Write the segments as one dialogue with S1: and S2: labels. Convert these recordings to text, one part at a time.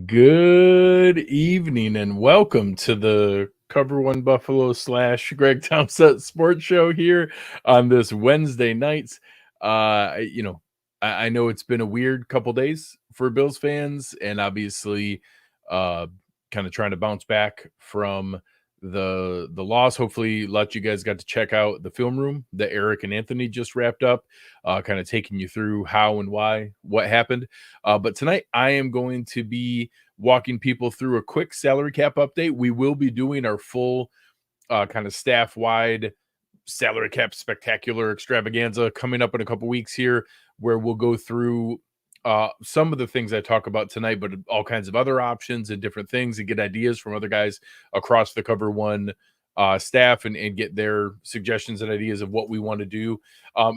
S1: Good evening and welcome to the Cover One Buffalo / Greg Tompsett Sports Show here on this Wednesday nights. I know it's been a weird couple days for Bills fans, and obviously, uh, kind of trying to bounce back from the loss. Hopefully, a lot of you guys got to check out the film room that Eric and Anthony just wrapped up, kind of taking you through how and why what happened. But tonight, I am going to be walking people through a quick salary cap update. We will be doing our full kind of staff wide salary cap spectacular extravaganza coming up in a couple weeks here, where we'll go through some of the things I talk about tonight, but all kinds of other options and different things and get ideas from other guys across the Cover One staff and get their suggestions and ideas of what we want to do.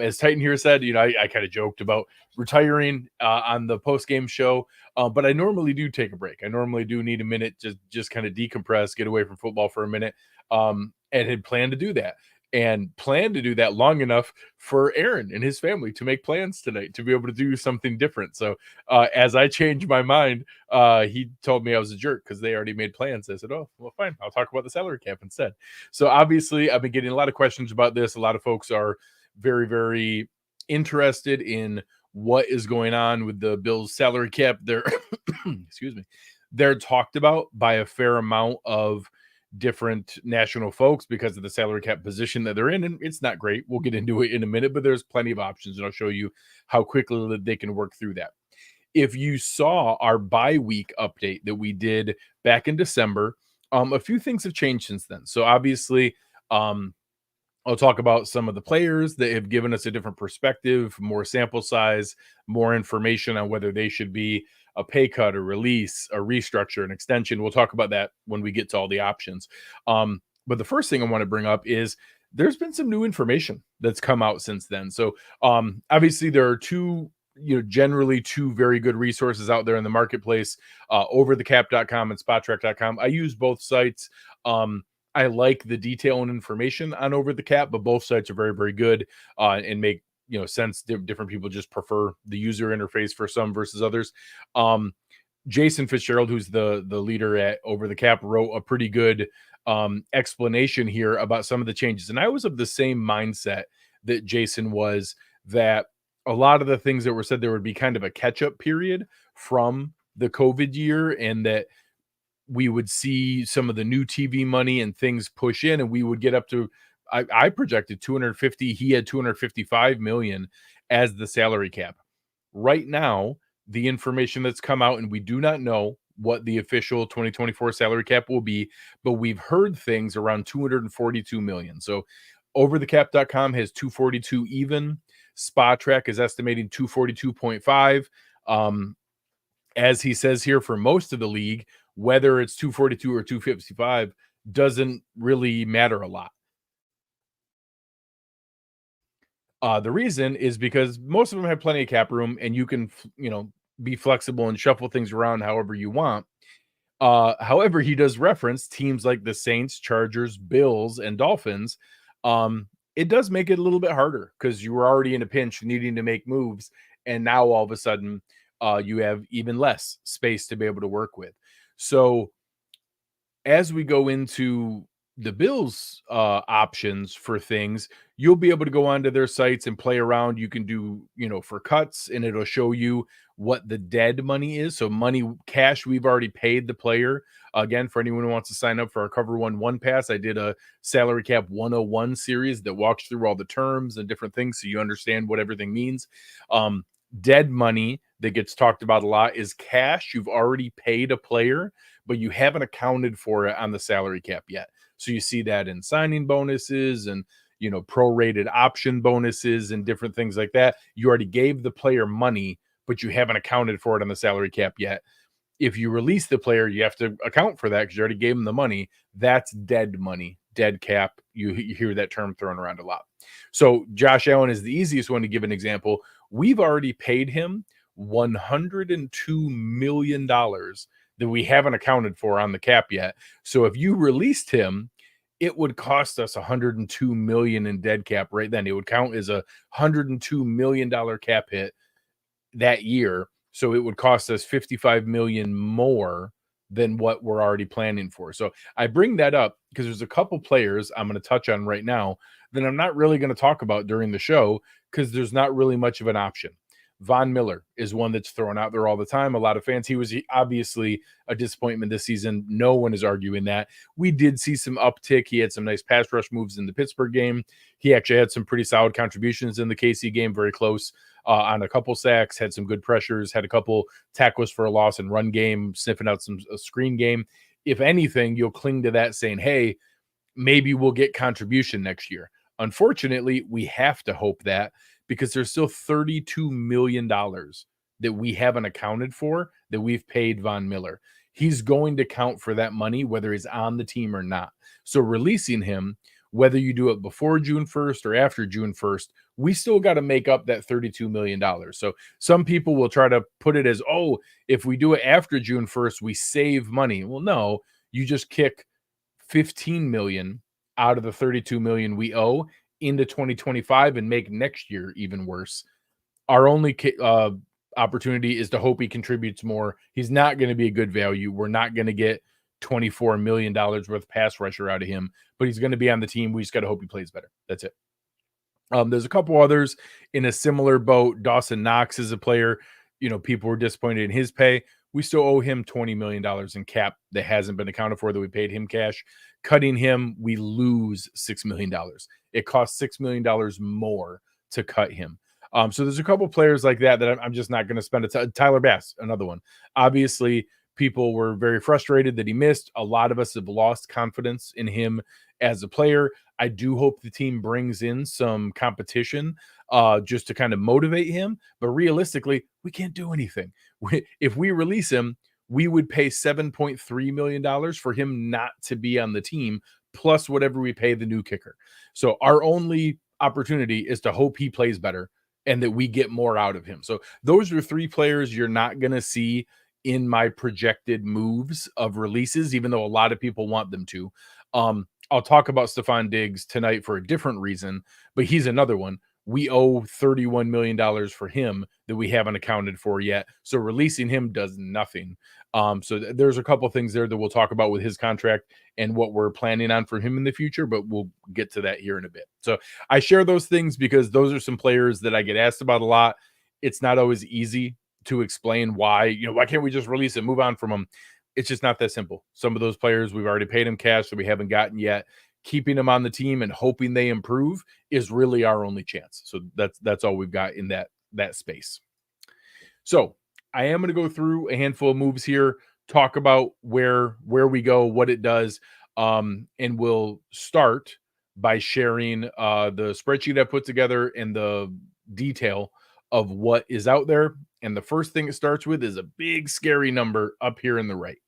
S1: As Titan here said, I kind of joked about retiring on the post game show, but I normally do take a break. I normally do need a minute, just kind of decompress, get away from football for a minute, and had planned to do that. And plan to do that long enough for Aaron and his family to make plans tonight to be able to do something different. So as I changed my mind, he told me I was a jerk because they already made plans. I said, oh, well, fine. I'll talk about the salary cap instead. So obviously, I've been getting a lot of questions about this. A lot of folks are very, very interested in what is going on with the Bills salary cap. They're, excuse me, they're talked about by a fair amount of different national folks because of the salary cap position that they're in, and it's not great. We'll get into it in a minute, but there's plenty of options, and I'll show you how quickly they can work through that. If you saw our bye week update that we did back in December, a few things have changed since then. So obviously, I'll talk about some of the players that have given us a different perspective, more sample size, more information on whether they should be a pay cut, a release, a restructure, an extension. We'll talk about that when we get to all the options. But the first thing I want to bring up is there's been some new information that's come out since then. So obviously there are generally two very good resources out there in the marketplace, overthecap.com and spottrack.com. I use both sites. I like the detail and information on Over the Cap, but both sites are very, very good and make sense. Different people just prefer the user interface for some versus others. Jason Fitzgerald, who's the leader at Over the Cap, wrote a pretty good explanation here about some of the changes. And I was of the same mindset that Jason was, that a lot of the things that were said, there would be kind of a catch-up period from the COVID year, and that we would see some of the new TV money and things push in, and we would get up to, I projected 250. He had 255 million as the salary cap. Right now, the information that's come out, and we do not know what the official 2024 salary cap will be, but we've heard things around 242 million. So overthecap.com has 242 even. SpotTrack is estimating 242.5. As he says here, for most of the league, whether it's 242 or 255 doesn't really matter a lot. The reason is because most of them have plenty of cap room, and you can, be flexible and shuffle things around however you want. However, he does reference teams like the Saints, Chargers, Bills, and Dolphins. It does make it a little bit harder because you were already in a pinch needing to make moves, and now all of a sudden you have even less space to be able to work with. So as we go into the Bills options for things, you'll be able to go onto their sites and play around. You can do, for cuts, and it'll show you what the dead money is. So money, cash, we've already paid the player. Again, for anyone who wants to sign up for our Cover One Pass, I did a salary cap 101 series that walks through all the terms and different things so you understand what everything means. Dead money that gets talked about a lot is cash you've already paid a player, but you haven't accounted for it on the salary cap yet. So you see that in signing bonuses and, prorated option bonuses and different things like that. You already gave the player money, but you haven't accounted for it on the salary cap yet. If you release the player, you have to account for that because you already gave them the money. That's dead money, dead cap. You hear that term thrown around a lot. So Josh Allen is the easiest one to give an example. We've already paid him $102 million that we haven't accounted for on the cap yet. So if you released him, it would cost us $102 million in dead cap right then. It would count as a $102 million cap hit that year. So it would cost us 55 million more than what we're already planning for. So I bring that up because there's a couple players I'm going to touch on right now that I'm not really going to talk about during the show because there's not really much of an option. Von Miller is one that's thrown out there all the time. A lot of fans. He was obviously a disappointment this season. No one is arguing that. We did see some uptick. He had some nice pass rush moves in the Pittsburgh game. He actually had some pretty solid contributions in the KC game, very close on a couple sacks, had some good pressures, had a couple tackles for a loss and run game, sniffing out some screen game. If anything, you'll cling to that saying, hey, maybe we'll get contribution next year. Unfortunately, we have to hope that because there's still $32 million that we haven't accounted for that we've paid Von Miller. He's going to count for that money, whether he's on the team or not. So releasing him, whether you do it before June 1st or after June 1st, we still got to make up that $32 million. So some people will try to put it as, oh, if we do it after June 1st, we save money. Well, no, you just kick 15 million out of the 32 million we owe into 2025 and make next year even worse. Our only opportunity is to hope he contributes more. He's not going to be a good value. We're not going to get $24 million worth of pass rusher out of him, but he's going to be on the team. We just got to hope he plays better. That's it. There's a couple others in a similar boat. Dawson Knox is a player. People were disappointed in his pay. We still owe him $20 million in cap that hasn't been accounted for, that we paid him cash. Cutting him, we lose $6 million. It costs $6 million more to cut him. So there's a couple players like that I'm just not going to spend Tyler Bass, another one. Obviously, people were very frustrated that he missed. A lot of us have lost confidence in him as a player. I do hope the team brings in some competition just to kind of motivate him. But realistically, we can't do anything. If we release him, we would pay $7.3 million for him not to be on the team, plus whatever we pay the new kicker. So our only opportunity is to hope he plays better and that we get more out of him. So those are three players you're not going to see in my projected moves of releases, even though a lot of people want them to. I'll talk about Stefon Diggs tonight for a different reason, but he's another one. We owe $31 million for him that we haven't accounted for yet. So releasing him does nothing. So there's a couple things there that we'll talk about with his contract and what we're planning on for him in the future, but we'll get to that here in a bit. So I share those things because those are some players that I get asked about a lot. It's not always easy to explain why can't we just release it, move on from them? It's just not that simple. Some of those players, we've already paid them cash that we haven't gotten yet. Keeping them on the team and hoping they improve is really our only chance. So that's all we've got in that space. So I am going to go through a handful of moves here, talk about where we go, what it does, and we'll start by sharing the spreadsheet I put together and the detail of what is out there. And the first thing it starts with is a big scary number up here in the right.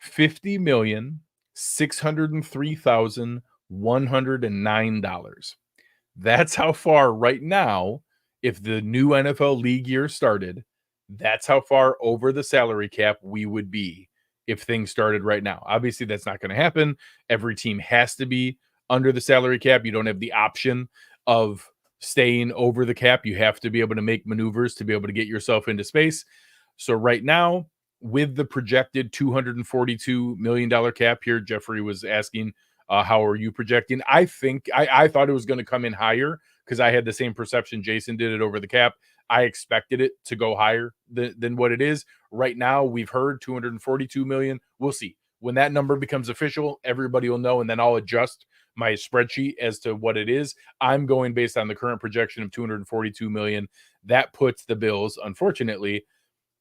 S1: $50,603,109. That's how far right now, if the new NFL league year started, that's how far over the salary cap we would be if things started right now. Obviously, that's not going to happen. Every team has to be under the salary cap. You don't have the option of staying over the cap. You have to be able to make maneuvers to be able to get yourself into space. So right now, with the projected $242 million cap here, Jeffrey was asking, how are you projecting? I think I thought it was going to come in higher because I had the same perception Jason did it over the cap. I expected it to go higher than what it is. Right now, we've heard $242 million. We'll see. When that number becomes official, everybody will know, and then I'll adjust my spreadsheet as to what it is. I'm going based on the current projection of $242 million. That puts the Bills, unfortunately,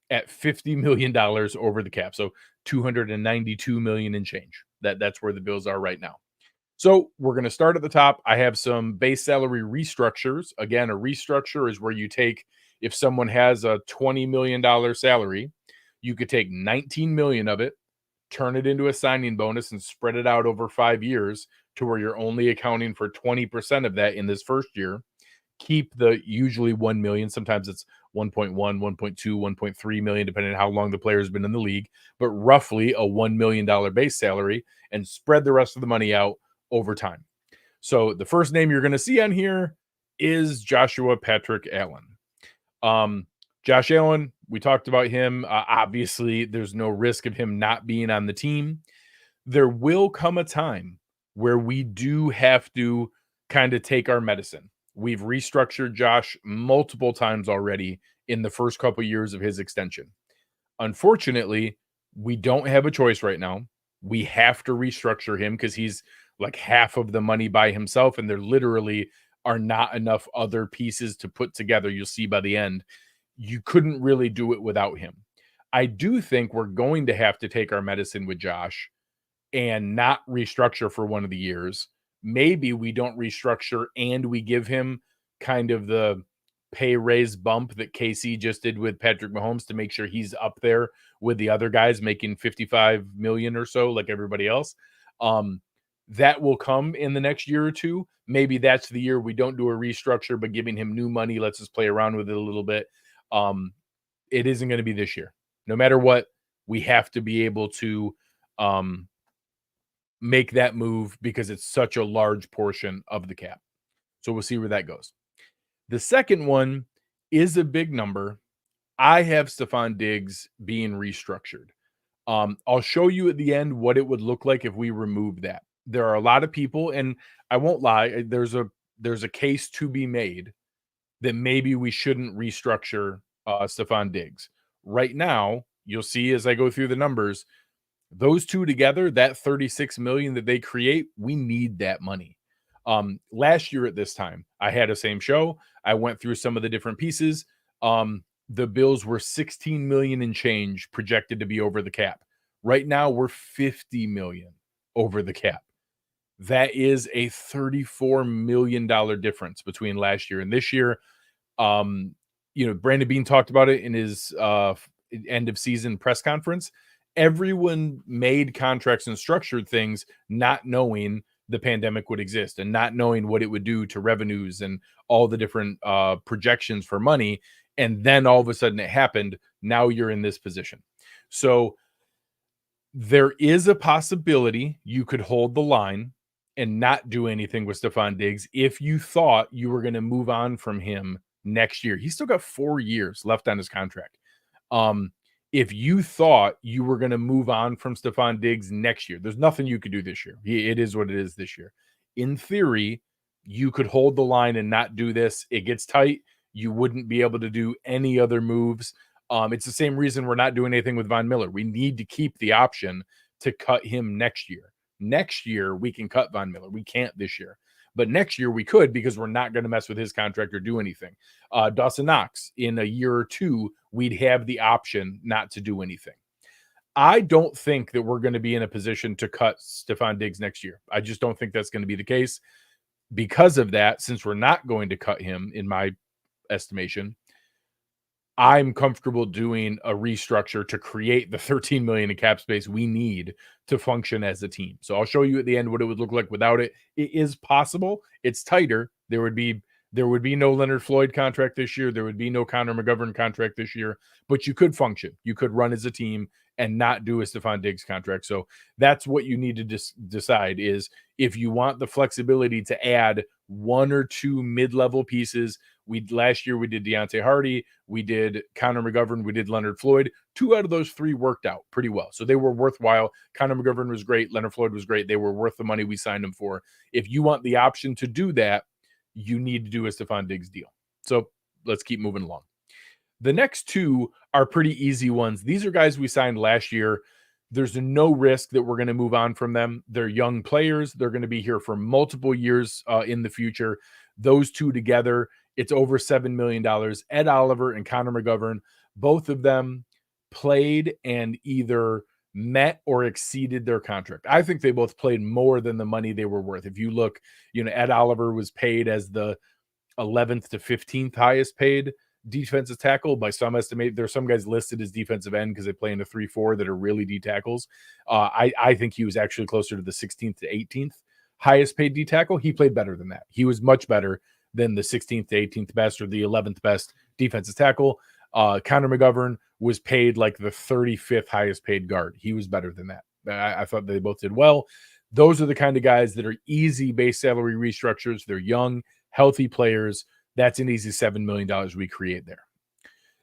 S1: at $50 million over the cap. So $292 million in change. That's where the Bills are right now. So we're going to start at the top. I have some base salary restructures. Again, a restructure is where you take, if someone has a $20 million salary, you could take 19 million of it, turn it into a signing bonus and spread it out over 5 years to where you're only accounting for 20% of that in this first year. Keep the usually 1 million. Sometimes it's 1.1, 1.2, 1.3 million, depending on how long the player has been in the league, but roughly a $1 million base salary, and spread the rest of the money out over time. So the first name you're going to see on here is Joshua Patrick Allen. Josh Allen, we talked about him. Obviously, there's no risk of him not being on the team. There will come a time where we do have to kind of take our medicine. We've restructured Josh multiple times already in the first couple years of his extension. Unfortunately, we don't have a choice right now. We have to restructure him because he's like half of the money by himself, and there literally are not enough other pieces to put together. You'll see by the end, you couldn't really do it without him. I do think we're going to have to take our medicine with Josh and not restructure for one of the years. Maybe we don't restructure and we give him kind of the pay raise bump that KC just did with Patrick Mahomes to make sure he's up there with the other guys making 55 million or so like everybody else. That will come in the next year or two. Maybe that's the year we don't do a restructure, but giving him new money lets us play around with it a little bit. It isn't going to be this year. No matter what, we have to be able to make that move because it's such a large portion of the cap. So we'll see where that goes. The second one is a big number. I have Stefon Diggs being restructured. I'll show you at the end what it would look like if we remove that. There are a lot of people, and I won't lie, there's a case to be made that maybe we shouldn't restructure Stefon Diggs. Right now, you'll see as I go through the numbers, those two together, that 36 million that they create, we need that money. Last year at this time, I had a same show. I went through some of the different pieces. The Bills were 16 million and change projected to be over the cap. Right now, we're 50 million over the cap. That is a $34 million difference between last year and this year. Brandon Beane talked about it in his end of season press conference. Everyone made contracts and structured things not knowing the pandemic would exist and not knowing what it would do to revenues and all the different projections for money. And then all of a sudden it happened. Now you're in this position. So there is a possibility you could hold the line and not do anything with Stefon Diggs if you thought you were going to move on from him next year. He's still got 4 years left on his contract. If you thought you were going to move on from Stefon Diggs next year, there's nothing you could do this year. It is what it is this year. In theory, you could hold the line and not do this. It gets tight. You wouldn't be able to do any other moves. It's the same reason we're not doing anything with Von Miller. We need to keep the option to cut him next year. Next year, we can cut Von Miller. We can't this year. But next year we could because we're not going to mess with his contract or do anything. Dawson Knox, in a year or two, we'd have the option not to do anything. I don't think that we're going to be in a position to cut Stefon Diggs next year. I just don't think that's going to be the case. Because of that, since we're not going to cut him, in my estimation, I'm comfortable doing a restructure to create the 13 million in cap space we need to function as a team. So I'll show you at the end what it would look like without it. It is possible. It's tighter. There would be no Leonard Floyd contract this year. There would be no Connor McGovern contract this year, but you could function. You could run as a team and not do a Stefon Diggs contract. So that's what you need to decide is if you want the flexibility to add one or two mid-level pieces. Last year we did Deonte Harty, we did Connor McGovern, we did Leonard Floyd. 2 out of those 3 worked out pretty well. So they were worthwhile. Connor McGovern was great. Leonard Floyd was great. They were worth the money we signed them for. If you want the option to do that, you need to do a Stefon Diggs deal. So let's keep moving along. The next 2 are pretty easy ones. These are guys we signed last year. There's no risk that we're going to move on from them. They're young players. They're going to be here for multiple years in the future. Those 2 together, it's over $7 million. Ed Oliver and Connor McGovern, both of them played and either met or exceeded their contract. I think they both played more than the money they were worth. If you look, Ed Oliver was paid as the 11th to 15th highest paid defensive tackle by some estimate. There's some guys listed as defensive end because they play in a 3-4 that are really D tackles. I think he was actually closer to the 16th to 18th highest paid D tackle. He played better than that. He was much better than the 16th to 18th best or the 11th best defensive tackle. Connor McGovern was paid like the 35th highest paid guard. He was better than that. I thought they both did well. Those are the kind of guys that are easy base salary restructures. They're young, healthy players. That's an easy $7 million we create there.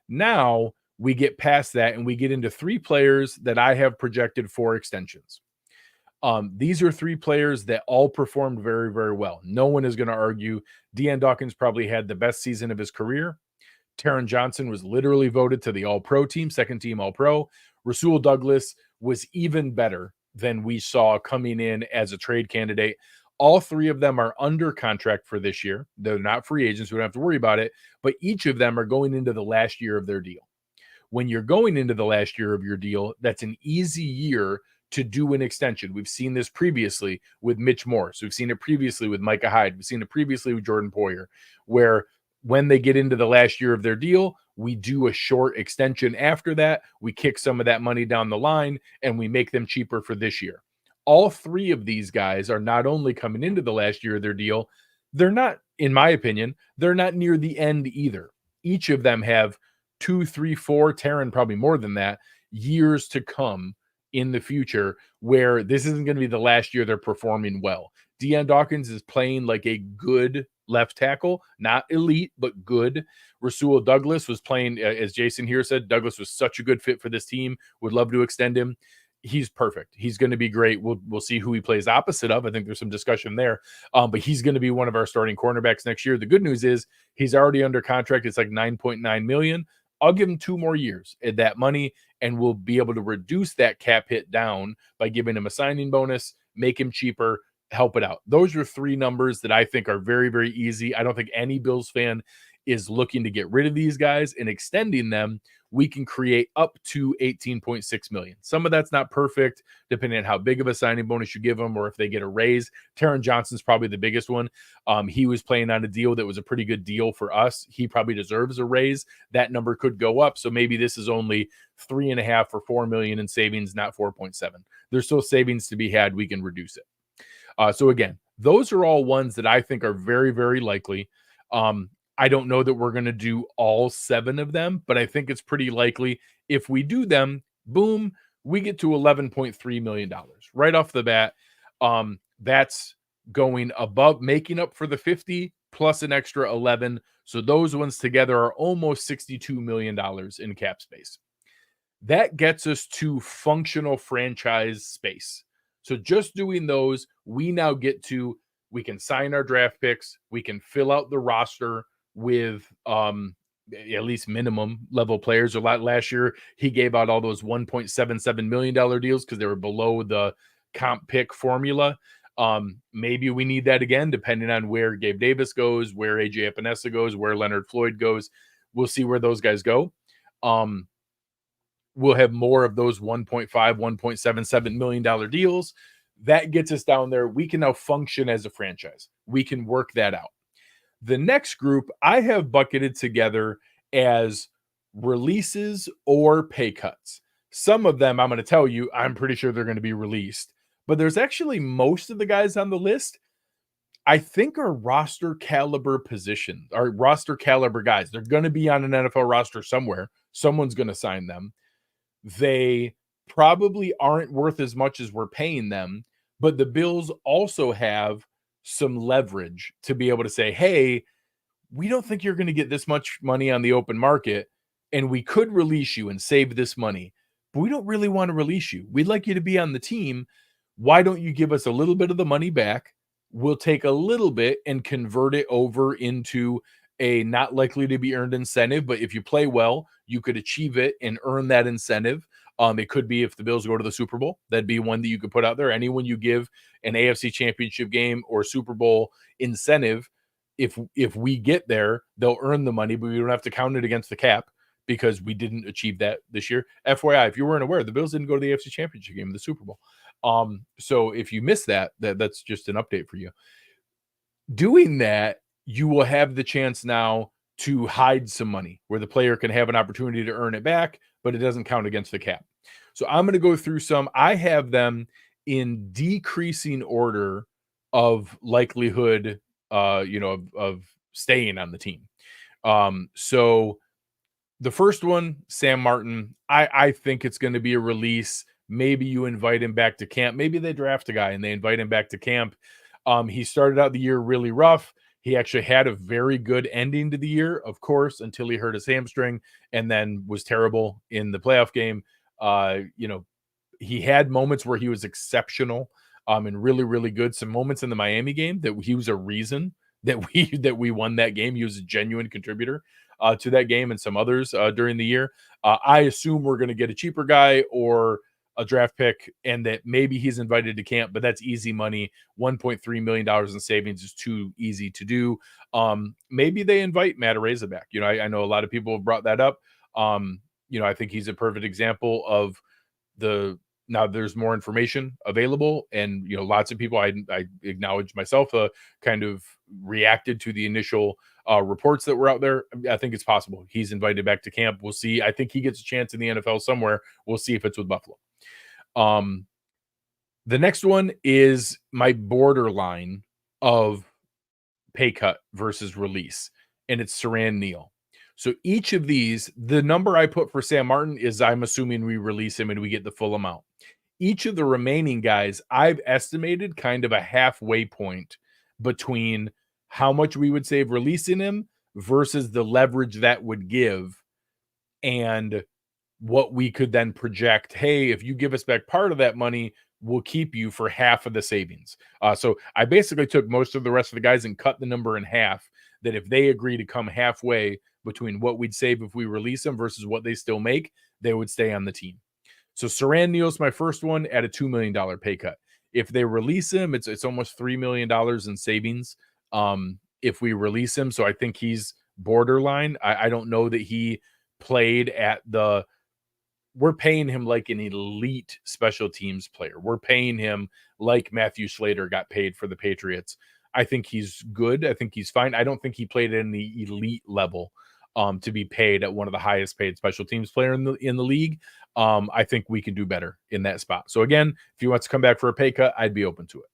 S1: Now we get past that and we get into 3 players that I have projected for extensions. These are 3 players that all performed very, very well. No one is going to argue. Dawkins probably had the best season of his career. Taron Johnson was literally voted to the All-Pro team, second team All-Pro. Rasul Douglas was even better than we saw coming in as a trade candidate. All 3 of them are under contract for this year. They're not free agents. We don't have to worry about it. But each of them are going into the last year of their deal. When you're going into the last year of your deal, that's an easy year to do an extension. We've seen this previously with Mitch Morse. We've seen it previously with Micah Hyde. We've seen it previously with Jordan Poyer, where when they get into the last year of their deal, we do a short extension after that. We kick some of that money down the line and we make them cheaper for this year. All 3 of these guys are not only coming into the last year of their deal, they're not, in my opinion, they're not near the end either. Each of them have 2, 3, 4, Taron probably more than that, years to come in the future where this isn't going to be the last year they're performing well. Dawkins is playing like a good left tackle, not elite, but good. Rasul Douglas was playing, as Jason here said, Douglas was such a good fit for this team. Would love to extend him. He's perfect. He's going to be great. We'll see who he plays opposite of. I think there's some discussion there. But he's going to be one of our starting cornerbacks next year. The good news is he's already under contract. It's like $9.9 million. I'll give him 2 more years at that money, and we'll be able to reduce that cap hit down by giving him a signing bonus, make him cheaper, help it out. Those are 3 numbers that I think are very, very easy. I don't think any Bills fan is looking to get rid of these guys, and extending them, we can create up to $18.6 million. Some of that's not perfect, depending on how big of a signing bonus you give them or if they get a raise. Taron Johnson's probably the biggest one. He was playing on a deal that was a pretty good deal for us. He probably deserves a raise. That number could go up. So maybe this is only 3.5 or 4 million in savings, not 4.7. There's still savings to be had. We can reduce it. So again, those are all ones that I think are very, very likely. I don't know that we're going to do all 7 of them, but I think it's pretty likely if we do them, boom, we get to $11.3 million right off the bat. That's going above, making up for the 50 plus an extra 11. So those ones together are almost $62 million in cap space. That gets us to functional franchise space. So just doing those, we now get to, we can sign our draft picks, we can fill out the roster with at least minimum level players. A lot last year, he gave out all those $1.77 million deals because they were below the comp pick formula. Maybe we need that again, depending on where Gabe Davis goes, where AJ Epinesa goes, where Leonard Floyd goes. We'll see where those guys go. We'll have more of those $1.5, $1.77 million deals. That gets us down there. We can now function as a franchise. We can work that out. The next group I have bucketed together as releases or pay cuts. Some of them, I'm going to tell you, I'm pretty sure they're going to be released. But there's actually most of the guys on the list, I think, are roster caliber positions, or roster caliber guys. They're going to be on an NFL roster somewhere. Someone's going to sign them. They probably aren't worth as much as we're paying them, but the Bills also have some leverage to be able to say, hey, we don't think you're going to get this much money on the open market, and we could release you and save this money, but we don't really want to release you. We'd like you to be on the team. Why don't you give us a little bit of the money back? We'll take a little bit and convert it over into a not likely to be earned incentive, but if you play well, you could achieve it and earn that incentive. It could be if the Bills go to the Super Bowl, that'd be one that you could put out there. Anyone you give an AFC Championship game or Super Bowl incentive, if we get there, they'll earn the money, but we don't have to count it against the cap because we didn't achieve that this year. FYI, if you weren't aware, the Bills didn't go to the AFC Championship game, the Super Bowl. So if you missed that's just an update for you. Doing that, you will have the chance now to hide some money where the player can have an opportunity to earn it back, but it doesn't count against the cap. So I'm going to go through some. I have them in decreasing order of likelihood, of staying on the team. So the first one, Sam Martin, I think it's going to be a release. Maybe you invite him back to camp. Maybe they draft a guy and they invite him back to camp. He started out the year really rough. He actually had a very good ending to the year, of course, until he hurt his hamstring and then was terrible in the playoff game. He had moments where he was exceptional, and really, really good. Some moments in the Miami game that he was a reason that we won that game. He was a genuine contributor to that game and some others during the year. I assume we're going to get a cheaper guy or a draft pick, and that maybe he's invited to camp, but that's easy money. $1.3 million in savings is too easy to do. Maybe they invite Matt Araiza back. I know a lot of people have brought that up. I think he's a perfect example of now there's more information available, and lots of people, I acknowledge myself, kind of reacted to the initial reports that were out there. I think it's possible he's invited back to camp. We'll see. I think he gets a chance in the NFL somewhere. We'll see if it's with Buffalo. The next one is my borderline of pay cut versus release, and it's Siran Neal. So each of these, the number I put for Sam Martin is I'm assuming we release him and we get the full amount. Each of the remaining guys, I've estimated kind of a halfway point between how much we would save releasing him versus the leverage that would give, and what we could then project. Hey, if you give us back part of that money, we'll keep you for half of the savings. So I basically took most of the rest of the guys and cut the number in half, that if they agree to come halfway between what we'd save if we release them versus what they still make, they would stay on the team. So Siran Neal's my first one at a $2 million pay cut. If they release him, it's almost $3 million in savings if we release him. So I think he's borderline. I don't know that he played at we're paying him like an elite special teams player. We're paying him like Matthew Slater got paid for the Patriots. I think he's good. I think he's fine. I don't think he played in the elite level to be paid at one of the highest paid special teams player in the league. I think we can do better in that spot. So again, if he wants to come back for a pay cut, I'd be open to it.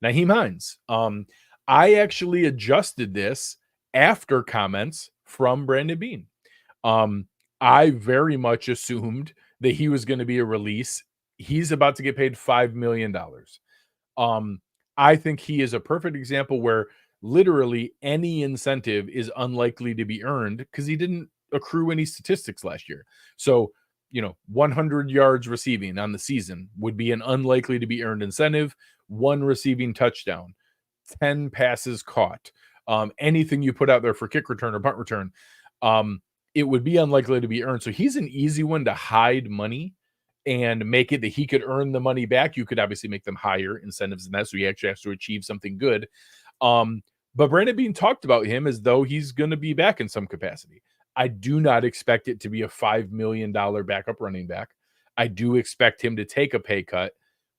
S1: Nyheim Hines. I actually adjusted this after comments from Brandon Beane. I very much assumed that he was going to be a release. He's about to get paid $5 million. I think he is a perfect example where literally any incentive is unlikely to be earned because he didn't accrue any statistics last year. So, 100 yards receiving on the season would be an unlikely to be earned incentive. 1 receiving touchdown, 10 passes caught, anything you put out there for kick return or punt return, it would be unlikely to be earned. So he's an easy one to hide money and make it that he could earn the money back. You could obviously make them higher incentives than that, so he actually has to achieve something good. But Brandon Beane talked about him as though he's going to be back in some capacity. I do not expect it to be a $5 million backup running back. I do expect him to take a pay cut,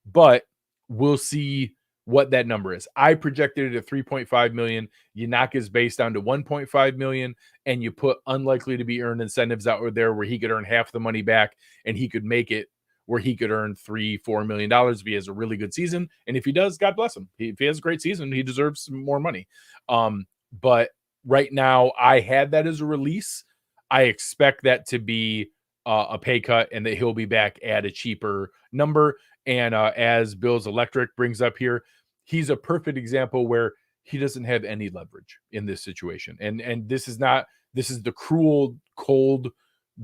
S1: but we'll see what that number is. I projected it at $3.5 million. You knock his base down to $1.5 million, and you put unlikely to be earned incentives out there where he could earn half the money back, and he could make it where he could earn $3-4 million if he has a really good season. And if he does, God bless him. If he has a great season, he deserves some more money. But right now, I had that as a release. I expect that to be a pay cut, and that he'll be back at a cheaper number. And as Bill's Electric brings up here, he's a perfect example where he doesn't have any leverage in this situation. And this is the cruel, cold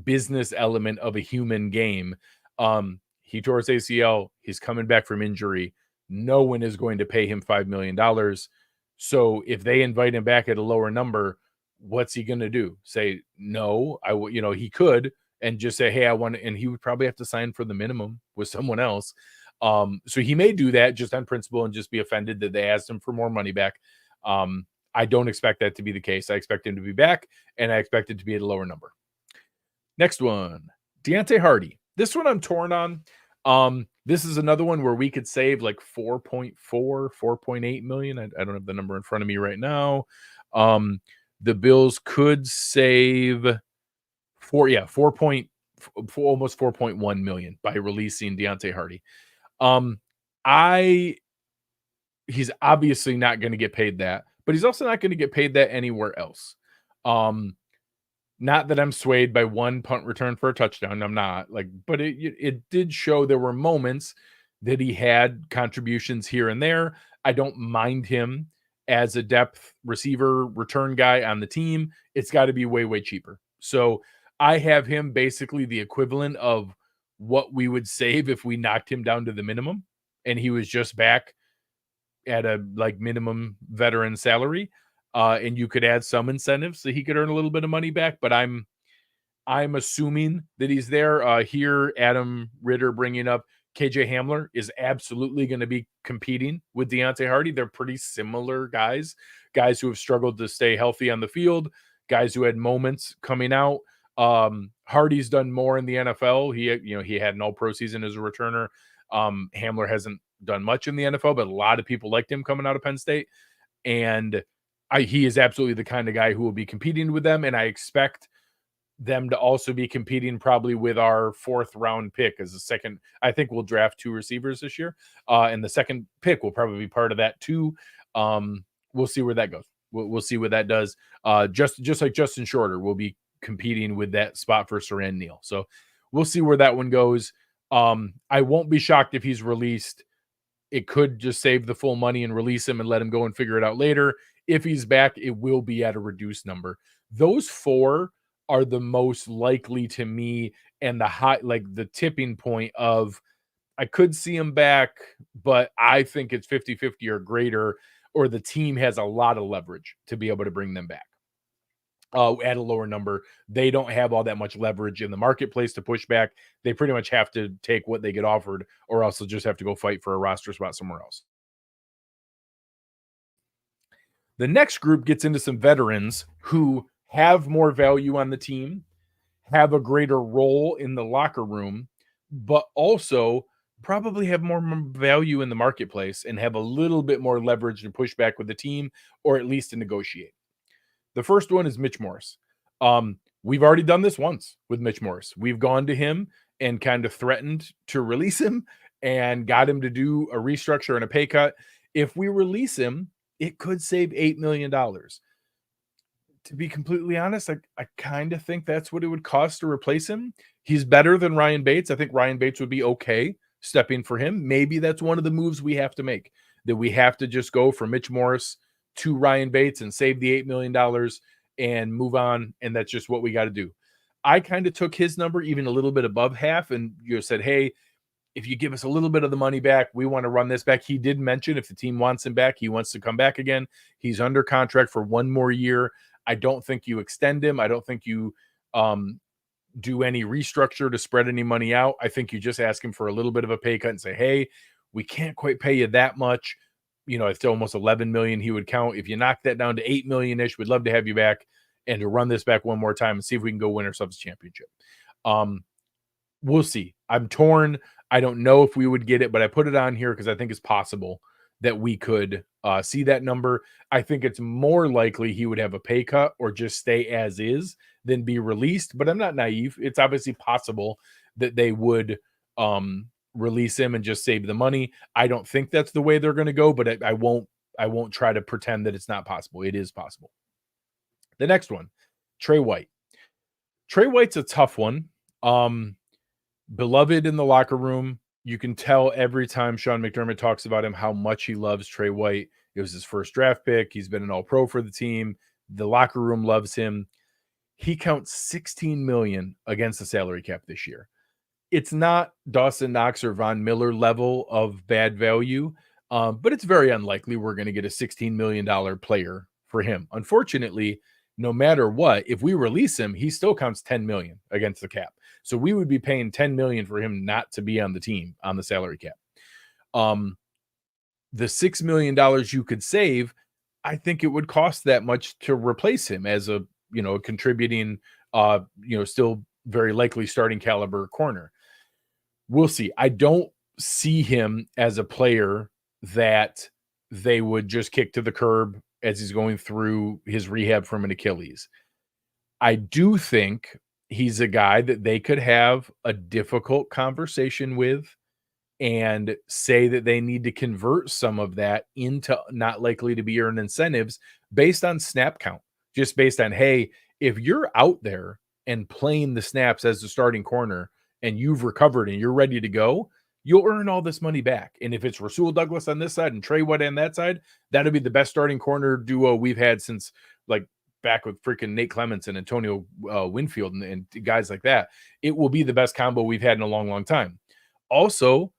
S1: business element of a human game. He tore his ACL. He's coming back from injury. No one is going to pay him $5 million. So if they invite him back at a lower number, what's he going to do? Say, no, he could, and just say, hey, I want to, and he would probably have to sign for the minimum with someone else. So he may do that just on principle and just be offended that they asked him for more money back. I don't expect that to be the case. I expect him to be back, and I expect it to be at a lower number. Next one, Deonte Harty. This one I'm torn on. This is another one where we could save like 4.8 million. I don't have the number in front of me right now. The Bills could save almost 4.1 million by releasing Deonte Harty. He's obviously not going to get paid that, but he's also not going to get paid that anywhere else. Not that I'm swayed by 1 punt return for a touchdown. I'm not, but it did show there were moments that he had contributions here and there. I don't mind him as a depth receiver return guy on the team, it's got to be way, way cheaper. So I have him basically the equivalent of what we would save if we knocked him down to the minimum and he was just back at a like minimum veteran salary. And you could add some incentives so he could earn a little bit of money back. But I'm assuming that he's there. Here, Adam Ritter bringing up KJ Hamler is absolutely going to be competing with Deonte Harty. They're pretty similar guys who have struggled to stay healthy on the field, guys who had moments coming out. Hardy's done more in the NFL. He had an all-pro season as a returner. Hamler hasn't done much in the NFL, but a lot of people liked him coming out of Penn State. And he is absolutely the kind of guy who will be competing with them. And I expect them to also be competing probably with our 4th round pick as a second. I think we'll draft 2 receivers this year. And the second pick will probably be part of that too. We'll see where that goes. We'll see what that does. Just like Justin Shorter will be competing with that spot for Siran Neal. So we'll see where that one goes. I won't be shocked if he's released. It could just save the full money and release him and let him go and figure it out later. If he's back, it will be at a reduced number. Those 4 are the most likely to me, and the tipping point of I could see him back, but I think it's 50-50 or greater, or the team has a lot of leverage to be able to bring them back. At a lower number, they don't have all that much leverage in the marketplace to push back. They pretty much have to take what they get offered, or else they'll just have to go fight for a roster spot somewhere else. The next group gets into some veterans who have more value on the team, have a greater role in the locker room, but also probably have more value in the marketplace and have a little bit more leverage to push back with the team, or at least to negotiate. The first one is Mitch Morse. We've already done this once with Mitch Morse. We've gone to him and kind of threatened to release him and got him to do a restructure and a pay cut. If we release him, it could save $8 million. To be completely honest, I kind of think that's what it would cost to replace him. He's better than Ryan Bates. I think Ryan Bates would be okay stepping for him. Maybe that's one of the moves we have to make, that we have to just go from Mitch Morse to Ryan Bates and save the $8 million and move on. And that's just what we got to do. I kind of took his number even a little bit above half and said, hey, if you give us a little bit of the money back, we want to run this back. He did mention if the team wants him back, he wants to come back again. He's under contract for 1 more year. I don't think you extend him. I don't think you do any restructure to spread any money out. I think you just ask him for a little bit of a pay cut and say, hey, we can't quite pay you that much. It's almost 11 million he would count. If you knock that down to 8 million-ish, we'd love to have you back and to run this back one more time and see if we can go win ourselves a championship. We'll see. I'm torn. I don't know if we would get it, but I put it on here because I think it's possible that we could see that number. I think it's more likely he would have a pay cut or just stay as is than be released, but I'm not naive. It's obviously possible that they would release him and just save the money. I don't think that's the way they're going to go, but I won't try to pretend that it's not possible. It is possible. The next one, Tre White. Tre White's a tough one. Beloved in the locker room. You can tell every time Sean McDermott talks about him how much he loves Tre White. It was his first draft pick. He's been an all-pro for the team. The locker room loves him. He counts $16 million against the salary cap this year. It's not Dawson Knox or Von Miller level of bad value, but it's very unlikely we're going to get a $16 million player for him. Unfortunately, no matter what, if we release him, he still counts $10 million against the cap. So we would be paying $10 million for him not to be on the team on the salary cap. The $6 million you could save, I think it would cost that much to replace him as a contributing, still very likely starting caliber corner. We'll see. I don't see him as a player that they would just kick to the curb as he's going through his rehab from an Achilles. I do think he's a guy that they could have a difficult conversation with and say that they need to convert some of that into not likely to be earned incentives based on snap count, just based on, hey, if you're out there and playing the snaps as the starting corner and you've recovered and you're ready to go, you'll earn all this money back. And if it's Rasul Douglas on this side and Tre White on that side, that'll be the best starting corner duo we've had since like back with freaking Nate Clements and Antonio Winfield and guys like that. It will be the best combo we've had in a long, long time. Also,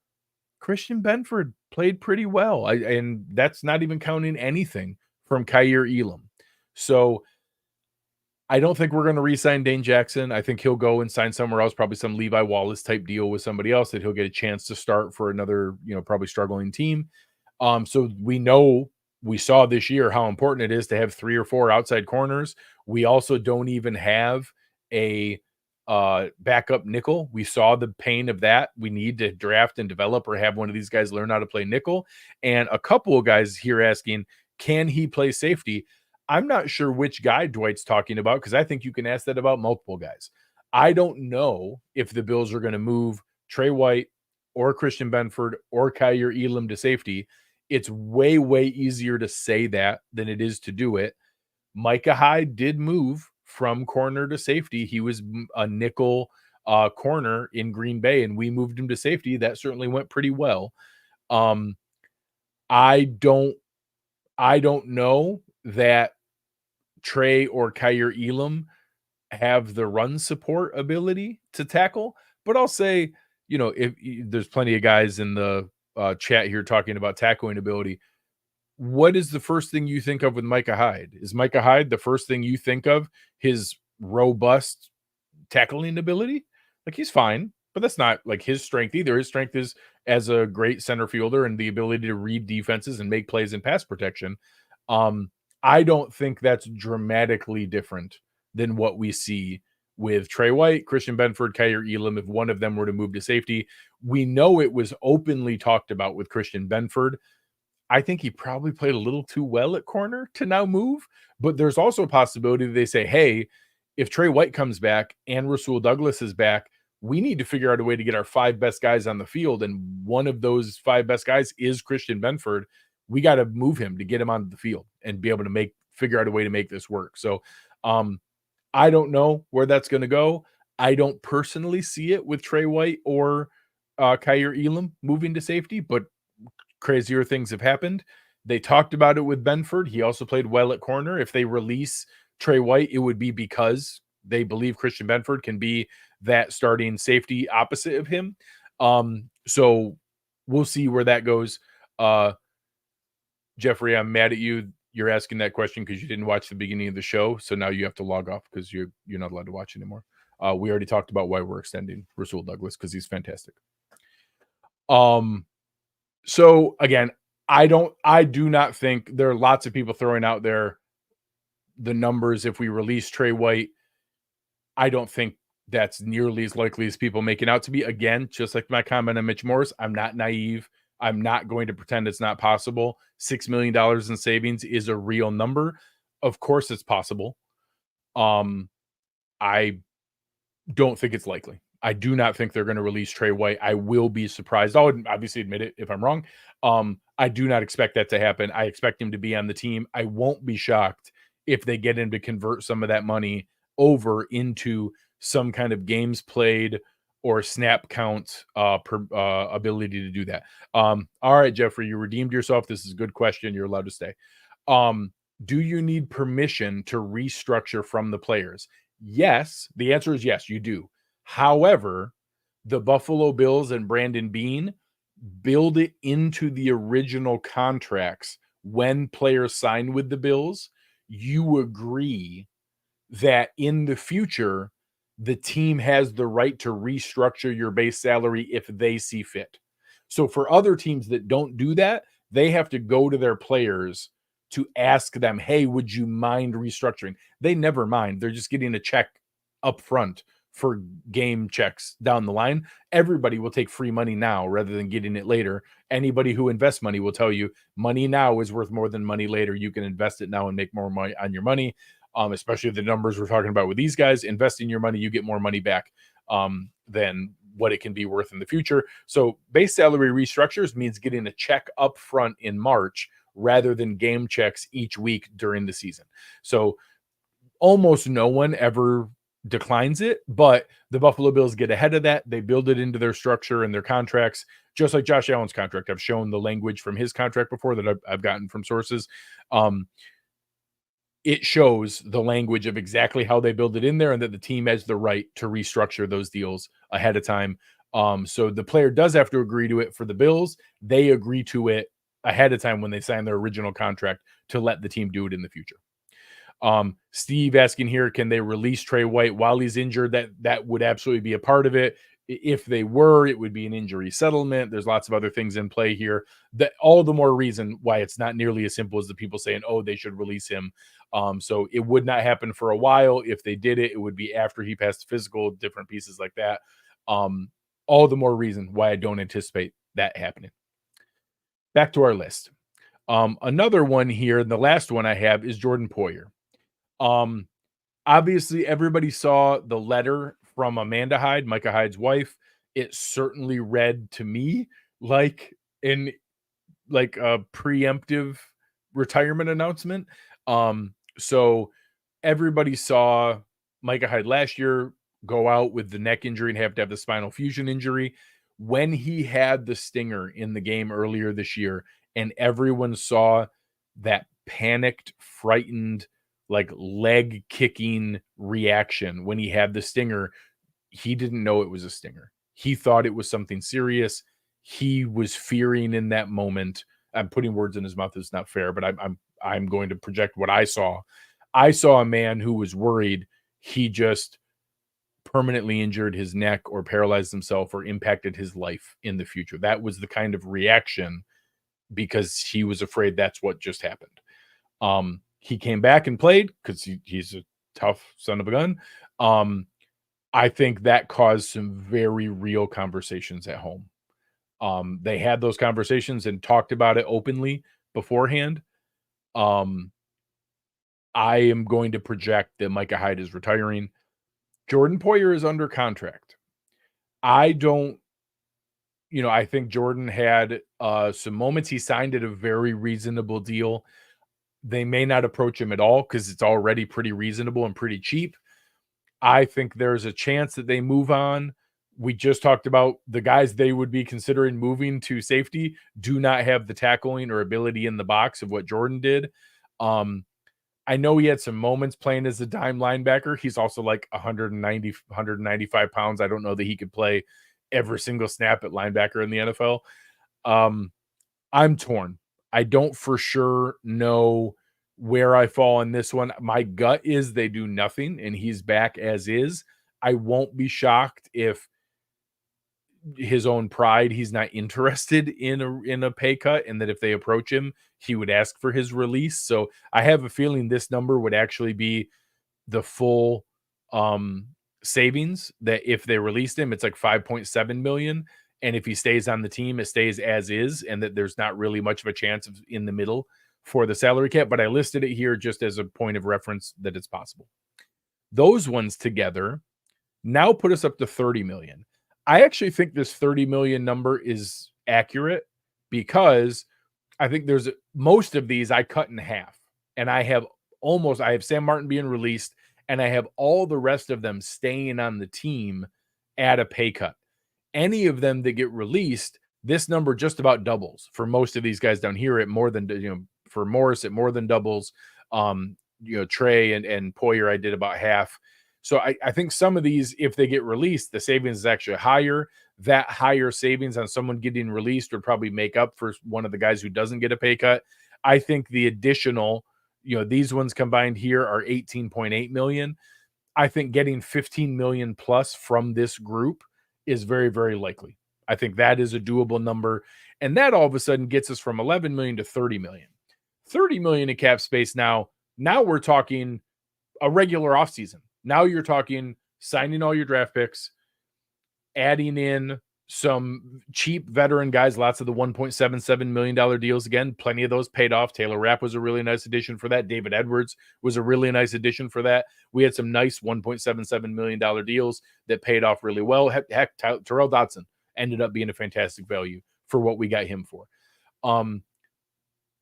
S1: Christian Benford played pretty well. And that's not even counting anything from Kaiir Elam. So I don't think we're going to re-sign Dane Jackson. I think he'll go and sign somewhere else, probably some Levi Wallace type deal with somebody else that he'll get a chance to start for another, probably struggling team. So we saw this year how important it is to have 3 or 4 outside corners. We also don't even have a backup nickel. We saw the pain of that. We need to draft and develop or have one of these guys learn how to play nickel. And a couple of guys here asking, can he play safety? I'm not sure which guy Dwight's talking about because I think you can ask that about multiple guys. I don't know if the Bills are going to move Tre White or Christian Benford or Kaiir Elam to safety. It's way, way easier to say that than it is to do it. Micah Hyde did move from corner to safety. He was a nickel corner in Green Bay, and we moved him to safety. That certainly went pretty well. I don't know that Tre or Kaiir Elam have the run support ability to tackle, but I'll say, if there's plenty of guys in the chat here talking about tackling ability, what is the first thing you think of with Micah Hyde? Is Micah Hyde the first thing you think of, his robust tackling ability? Like, he's fine, but that's not like his strength either. His strength is as a great center fielder and the ability to read defenses and make plays in pass protection. I don't think that's dramatically different than what we see with Tre White, Christian Benford, Kaiir Elam. If one of them were to move to safety, we know it was openly talked about with Christian Benford. I think he probably played a little too well at corner to now move, but there's also a possibility that they say, hey, if Tre White comes back and Rasul Douglas is back, we need to figure out a way to get our 5 best guys on the field. And one of those 5 best guys is Christian Benford. We got to move him to get him on the field and be able to figure out a way to make this work. So I don't know where that's going to go. I don't personally see it with Tre White or Kaiir Elam moving to safety, but crazier things have happened. They talked about it with Benford. He also played well at corner. If they release Tre White, it would be because they believe Christian Benford can be that starting safety opposite of him. So we'll see where that goes. Jeffrey, I'm mad at you. You're asking that question because you didn't watch the beginning of the show. So now you have to log off because you're not allowed to watch anymore. We already talked about why we're extending Rasul Douglas because he's fantastic. So again, I do not think there are lots of people throwing out there the numbers. If we release Tre White, I don't think that's nearly as likely as people make it out to be. Again, just like my comment on Mitch Morse, I'm not naive. I'm not going to pretend it's not possible. $6 million in savings is a real number. Of course it's possible. I don't think it's likely. I do not think they're going to release Tre White. I will be surprised. I'll obviously admit it if I'm wrong. I do not expect that to happen. I expect him to be on the team. I won't be shocked if they get him to convert some of that money over into some kind of games played or snap count ability to do that. All right, Jeffrey, you redeemed yourself. This is a good question. You're allowed to stay. Do you need permission to restructure from the players? Yes. The answer is yes, you do. However, the Buffalo Bills and Brandon Beane build it into the original contracts when players sign with the Bills. You agree that in the future, the team has the right to restructure your base salary if they see fit. So for other teams that don't do that, they have to go to their players to ask them, hey, would you mind restructuring? They never mind. They're just getting a check up front for game checks down the line. Everybody will take free money now rather than getting it later. Anybody who invests money will tell you money now is worth more than money later. You can invest it now and make more money on your money. Especially the numbers we're talking about with these guys. Investing your money, you get more money back than what it can be worth in the future. So base salary restructures means getting a check up front in March rather than game checks each week during the season. So almost no one ever declines it, but the Buffalo Bills get ahead of that. They build it into their structure and their contracts, just like Josh Allen's contract. I've shown the language from his contract before that I've gotten from sources. It shows the language of exactly how they build it in there, and that the team has the right to restructure those deals ahead of time. So the player does have to agree to it. For the Bills, they agree to it ahead of time when they sign their original contract to let the team do it in the future. Steve asking here, can they release Tre White while he's injured? That would absolutely be a part of it. If they were, it would be an injury settlement. There's lots of other things in play here. That all the more reason why it's not nearly as simple as the people saying, oh, they should release him. So it would not happen for a while. If they did it, it would be after he passed physical, different pieces like that. All the more reason why I don't anticipate that happening. Back to our list. Another one here, the last one I have is Jordan Poyer. Obviously everybody saw the letter from Amanda Hyde, Micah Hyde's wife. It certainly read to me like a preemptive retirement announcement. So everybody saw Micah Hyde last year go out with the neck injury and have to have the spinal fusion injury. When he had the stinger in the game earlier this year, and everyone saw that panicked, frightened, like leg kicking reaction when he had the stinger, he didn't know it was a stinger. He thought it was something serious. He was fearing in that moment. I'm putting words in his mouth. It's not fair, but I'm going to project what I saw. I saw a man who was worried he just permanently injured his neck or paralyzed himself or impacted his life in the future. That was the kind of reaction, because he was afraid that's what just happened. He came back and played because he's a tough son of a gun. I think that caused some very real conversations at home. They had those conversations and talked about it openly beforehand. I am going to project that Micah Hyde is retiring. Jordan Poyer is under contract. I think Jordan had some moments. He signed at a very reasonable deal. They may not approach him at all because it's already pretty reasonable and pretty cheap. I think there's a chance that they move on. We just talked about the guys they would be considering moving to safety do not have the tackling or ability in the box of what Jordan did. I know he had some moments playing as a dime linebacker. He's also like 190, 195 pounds. I don't know that he could play every single snap at linebacker in the NFL. I'm torn. I don't for sure know where I fall on this one. My gut is they do nothing and he's back as is. I won't be shocked if his own pride, he's not interested in a pay cut, and that if they approach him, he would ask for his release. So I have a feeling this number would actually be the full savings, that if they released him, it's like 5.7 million. And if he stays on the team, it stays as is, and that there's not really much of a chance of in the middle for the salary cap. But I listed it here just as a point of reference that it's possible. Those ones together now put us up to 30 million. I actually think this 30 million number is accurate, because I think there's most of these I cut in half, and I have Sam Martin being released, and I have all the rest of them staying on the team at a pay cut. Any of them that get released, this number just about doubles for most of these guys down here at more than, for Morse, it more than doubles. Tre and Poyer, I did about half. So I think some of these, if they get released, the savings is actually higher. That higher savings on someone getting released would probably make up for one of the guys who doesn't get a pay cut. I think the additional, these ones combined here are 18.8 million. I think getting 15 million plus from this group is very, very likely. I think that is a doable number. And that all of a sudden gets us from 11 million to 30 million. 30 million in cap space now. Now we're talking a regular offseason. Now you're talking signing all your draft picks, adding in some cheap veteran guys, lots of the $1.77 million deals. Again, plenty of those paid off. Taylor Rapp was a really nice addition for that. David Edwards was a really nice addition for that. We had some nice $1.77 million deals that paid off really well. Heck, Terrell Dotson ended up being a fantastic value for what we got him for.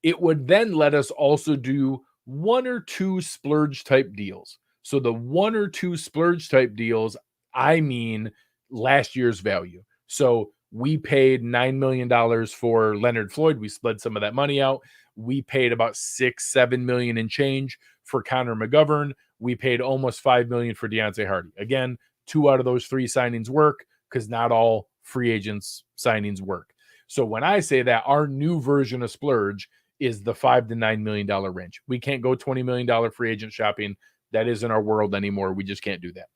S1: It would then let us also do one or two splurge type deals. So the 1 or 2 splurge type deals, I mean last year's value. So we paid $9 million for Leonard Floyd. We split some of that money out. We paid about 6-7 million in change for Connor McGovern. We paid almost 5 million for Deonte Harty. Again, 2 out of those 3 signings work because not all free agents signings work. So when I say that, our new version of splurge is the $5 to $9 million range. We can't go $20 million free agent shopping. That isn't our world anymore. We just can't do that.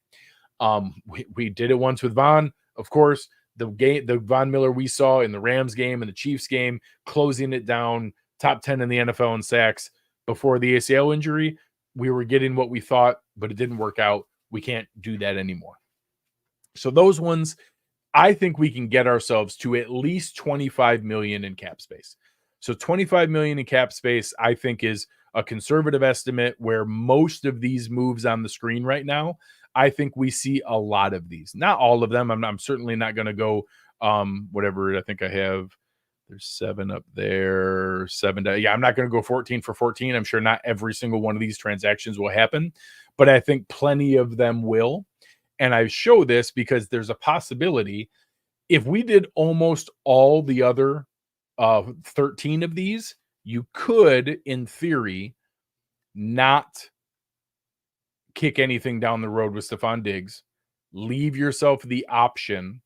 S1: We did it once with Von, of course. The Von Miller we saw in the Rams game and the Chiefs game, closing it down, top 10 in the NFL in sacks before the ACL injury. We were getting what we thought, but it didn't work out. We can't do that anymore. So those ones, I think we can get ourselves to at least 25 million in cap space. So 25 million in cap space, I think, is a conservative estimate where most of these moves on the screen right now, I think we see a lot of these. Not all of them. I'm certainly not going to go whatever. I think I have. There's 7 up there, 7. Yeah, I'm not going to go 14 for 14. I'm sure not every single one of these transactions will happen, but I think plenty of them will. And I show this because there's a possibility if we did almost all the other 13 of these, you could, in theory, not kick anything down the road with Stefon Diggs, leave yourself the option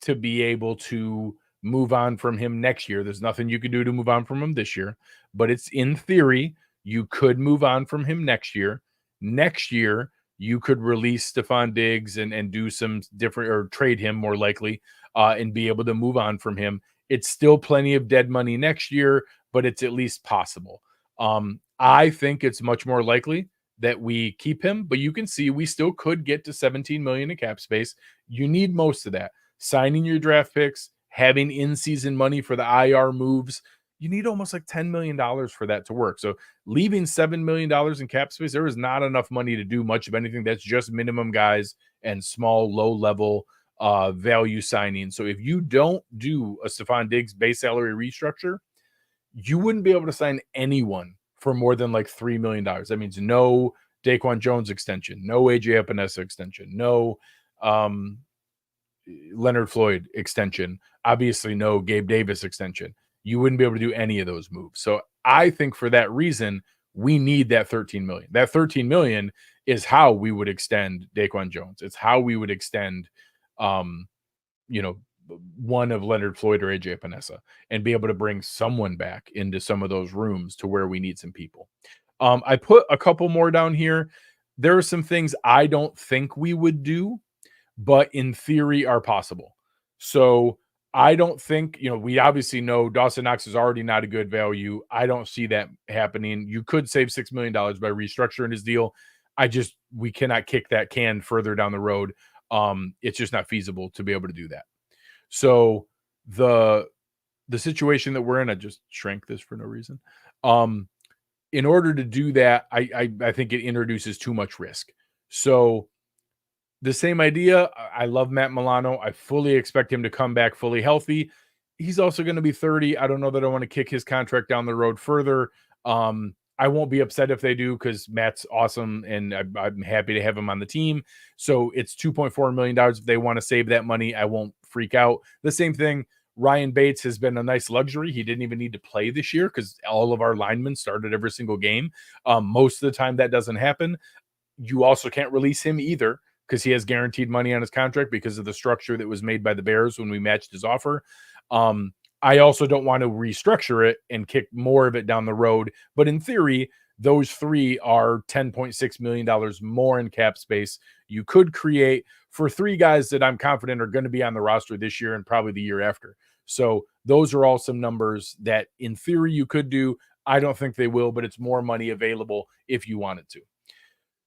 S1: to be able to move on from him next year. There's nothing you could do to move on from him this year, but it's in theory, you could move on from him next year. Next year, you could release Stefon Diggs and do some different, or trade him more likely, and be able to move on from him. It's still plenty of dead money next year, but it's at least possible. I think it's much more likely that we keep him, but you can see we still could get to 17 million in cap space. You need most of that. Signing your draft picks, having in-season money for the IR moves, you need almost like $10 million for that to work. So leaving $7 million in cap space, there is not enough money to do much of anything. That's just minimum guys and small, low-level value signing. So if you don't do a Stefon Diggs base salary restructure, you wouldn't be able to sign anyone for more than like $3 million. That means no Daquan Jones extension, no AJ Epinesa extension, no Leonard Floyd extension, obviously no Gabe Davis extension. You wouldn't be able to do any of those moves. So I think for that reason, we need that 13 million. That 13 million is how we would extend Daquan Jones. It's how we would extend, one of Leonard Floyd or AJ Epinesa and be able to bring someone back into some of those rooms to where we need some people. I put a couple more down here. There are some things I don't think we would do, but in theory are possible. So I don't think, we obviously know Dawson Knox is already not a good value. I don't see that happening. You could save $6 million by restructuring his deal. We cannot kick that can further down the road. It's just not feasible to be able to do that. So the situation that we're in, I just shrank this for no reason. In order to do that, I think it introduces too much risk. So the same idea. I love Matt Milano. I fully expect him to come back fully healthy. He's also going to be 30. I don't know that I want to kick his contract down the road further. I won't be upset if they do because Matt's awesome and I'm happy to have him on the team. So it's $2.4 million. If they want to save that money, I won't freak out. The same thing. Ryan Bates has been a nice luxury. He didn't even need to play this year because all of our linemen started every single game. Most of the time that doesn't happen. You also can't release him either, because he has guaranteed money on his contract because of the structure that was made by the Bears when we matched his offer. I also don't want to restructure it and kick more of it down the road. But in theory, those 3 are $10.6 million more in cap space you could create for 3 guys that I'm confident are going to be on the roster this year and probably the year after. So those are all some numbers that in theory you could do. I don't think they will, but it's more money available if you wanted to.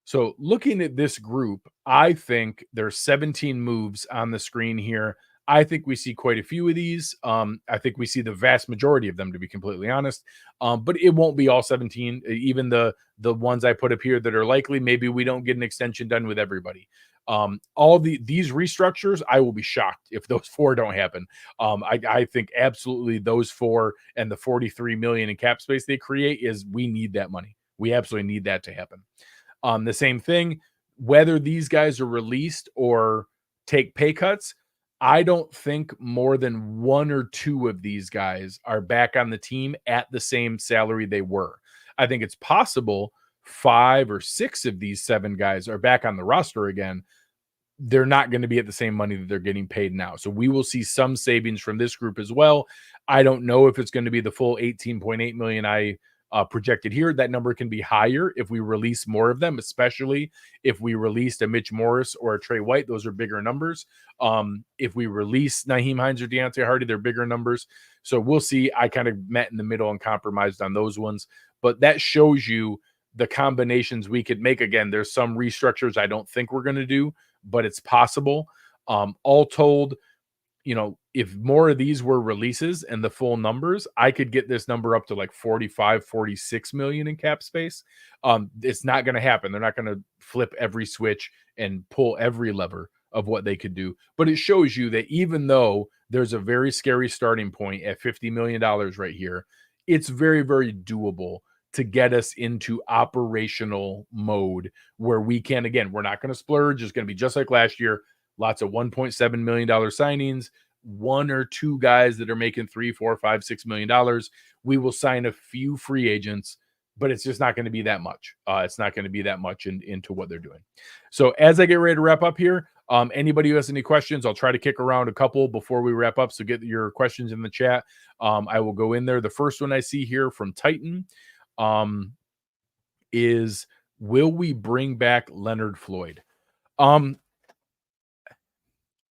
S1: So looking at this group, I think there's 17 moves on the screen here. I think we see quite a few of these. I think we see the vast majority of them, to be completely honest. But it won't be all 17. Even the ones I put up here that are likely, maybe we don't get an extension done with everybody. These restructures, I will be shocked if those 4 don't happen. I think absolutely those 4 and the 43 million in cap space they create we need that money. We absolutely need that to happen. The same thing, whether these guys are released or take pay cuts, I don't think more than 1 or 2 of these guys are back on the team at the same salary they were. I think it's possible 5 or 6 of these 7 guys are back on the roster again. They're not going to be at the same money that they're getting paid now. So we will see some savings from this group as well. I don't know if it's going to be the full 18.8 million I projected here. That number can be higher if we release more of them, especially if we released a Mitch Morse or a Tre White. Those are bigger numbers. If we release Nyheim Hines or Deonte Harty, they're bigger numbers. So we'll see. I kind of met in the middle and compromised on those ones. But that shows you the combinations we could make. Again, there's some restructures I don't think we're going to do, but it's possible. All told, if more of these were releases and the full numbers, I could get this number up to like 45, 46 million in cap space. It's not going to happen. They're not going to flip every switch and pull every lever of what they could do. But it shows you that even though there's a very scary starting point at $50 million right here, it's very, very doable to get us into operational mode where we can, again, we're not going to splurge. It's going to be just like last year. Lots of $1.7 million signings, 1 or 2 guys that are making $3, $4, $5, $6 million. We will sign a few free agents, but it's just not going to be that much. It's not going to be that much into what they're doing. So as I get ready to wrap up here, anybody who has any questions, I'll try to kick around a couple before we wrap up. So get your questions in the chat. I will go in there. The first one I see here from Titan is, will we bring back Leonard Floyd?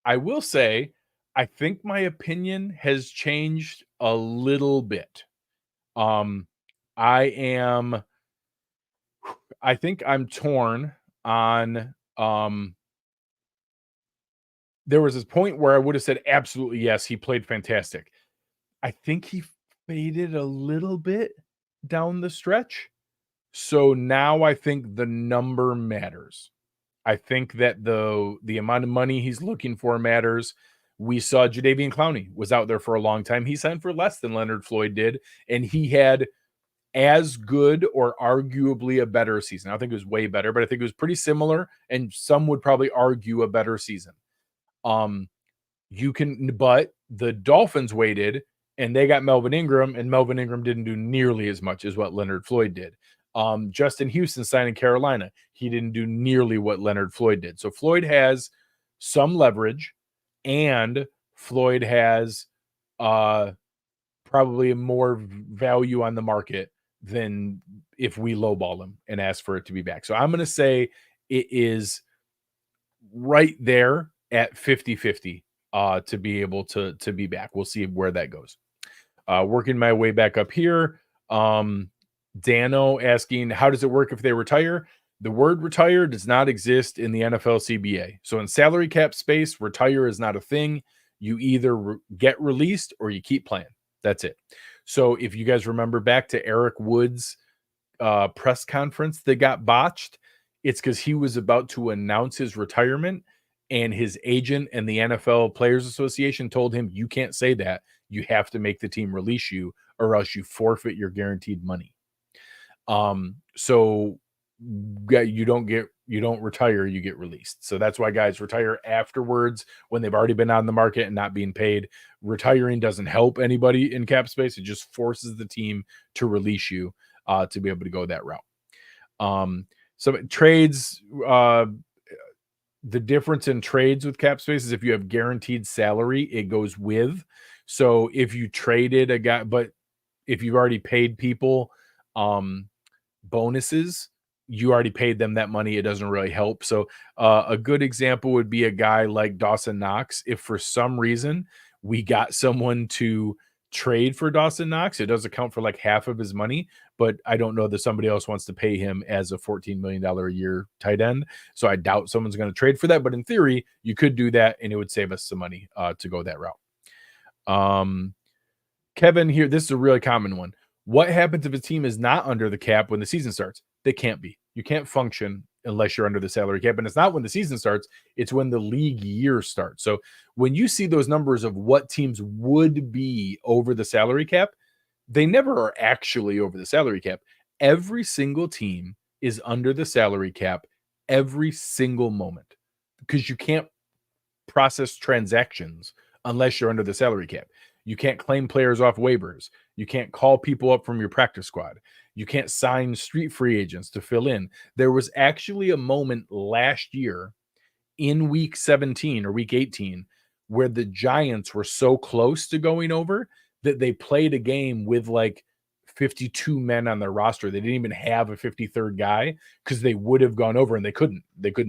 S1: I will say, I think my opinion has changed a little bit. I think I'm torn on, there was this point where I would have said, absolutely, yes, he played fantastic. I think he faded a little bit down the stretch. So now I think the number matters. I think that the amount of money he's looking for matters. We saw Jadeveon Clowney was out there for a long time. He signed for less than Leonard Floyd did, and he had as good or arguably a better season. I think it was way better, but I think it was pretty similar, and some would probably argue a better season. But the Dolphins waited, and they got Melvin Ingram, and Melvin Ingram didn't do nearly as much as what Leonard Floyd did. Justin Houston signed in Carolina. He didn't do nearly what Leonard Floyd did. So Floyd has some leverage, and Floyd has probably more value on the market than if we lowball him and ask for it to be back. So I'm going to say it is right there at 50-50 to be able to be back. We'll see where that goes. Working my way back up here. Dano asking, how does it work if they retire? The word retire does not exist in the NFL CBA. So in salary cap space, retire is not a thing. You either get released or you keep playing. That's it. So if you guys remember back to Eric Wood's press conference that got botched, it's because he was about to announce his retirement, and his agent and the NFL Players Association told him, you can't say that. You have to make the team release you, or else you forfeit your guaranteed money. So you don't retire, you get released. So that's why guys retire afterwards when they've already been on the market and not being paid. Retiring doesn't help anybody in cap space. It just forces the team to release you to be able to go that route. So trades, the difference in trades with cap space is if you have guaranteed salary, it goes with. So if you traded a guy, but if you've already paid people bonuses, you already paid them that money, it doesn't really help. So a good example would be a guy like Dawson Knox. If for some reason we got someone to trade for Dawson Knox, it does account for like half of his money, but I don't know that somebody else wants to pay him as a $14 million a year tight end. So I doubt someone's going to trade for that, but in theory, you could do that and it would save us some money to go that route. Kevin here, this is a really common one. What happens if a team is not under the cap when the season starts? They can't be. You can't function unless you're under the salary cap. And it's not when the season starts, it's when the league year starts. So when you see those numbers of what teams would be over the salary cap, they never are actually over the salary cap. Every single team is under the salary cap every single moment because you can't process transactions unless you're under the salary cap. You can't claim players off waivers. You can't call people up from your practice squad. You can't sign street free agents to fill in. There was actually a moment last year in week 17 or week 18 where the Giants were so close to going over that they played a game with like 52 men on their roster. They didn't even have a 53rd guy because they would have gone over and they couldn't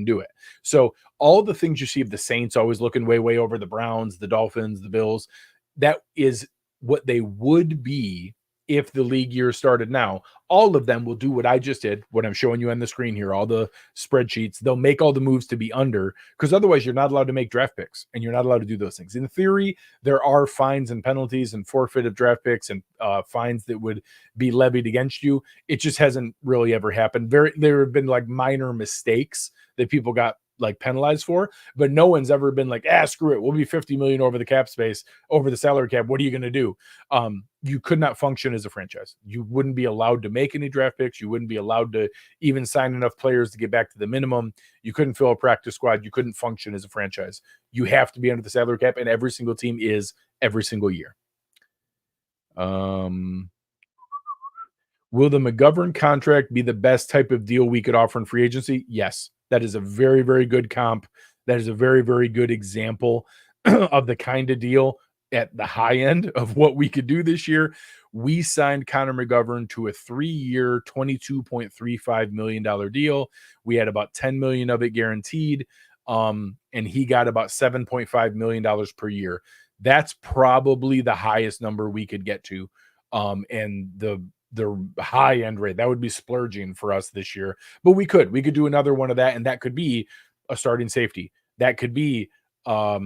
S1: do it. So all the things you see of the Saints always looking way over the Browns, the Dolphins, the Bills, that is what they would be if the league year started now. All of them will do what I just did, what I'm showing you on the screen here, all the spreadsheets. They'll make all the moves to be under, because otherwise you're not allowed to make draft picks and you're not allowed to do those things. In theory, there are fines and penalties and forfeit of draft picks and fines that would be levied against you. It just hasn't really ever happened. There have been like minor mistakes that people got like penalized for, but no one's ever been like, screw it, we'll be 50 million over the cap space, over the salary cap. What are you going to do? You could not function as a franchise. You wouldn't be allowed to make any draft picks. You wouldn't be allowed to even sign enough players to get back to the minimum. You couldn't fill a practice squad. You couldn't function as a franchise. You have to be under the salary cap, and every single team is every single year. Will the McGovern contract be the best type of deal we could offer in free agency? Yes. That is a very, very good comp. That is a very, very good example of the kind of deal at the high end of what we could do this year. We signed Connor McGovern to a 3-year, $22.35 million deal. We had about $10 million of it guaranteed, and he got about $7.5 million per year. That's probably the highest number we could get to, and the high end rate that would be splurging for us this year, but we could do another one of that, and that could be a starting safety, that could be a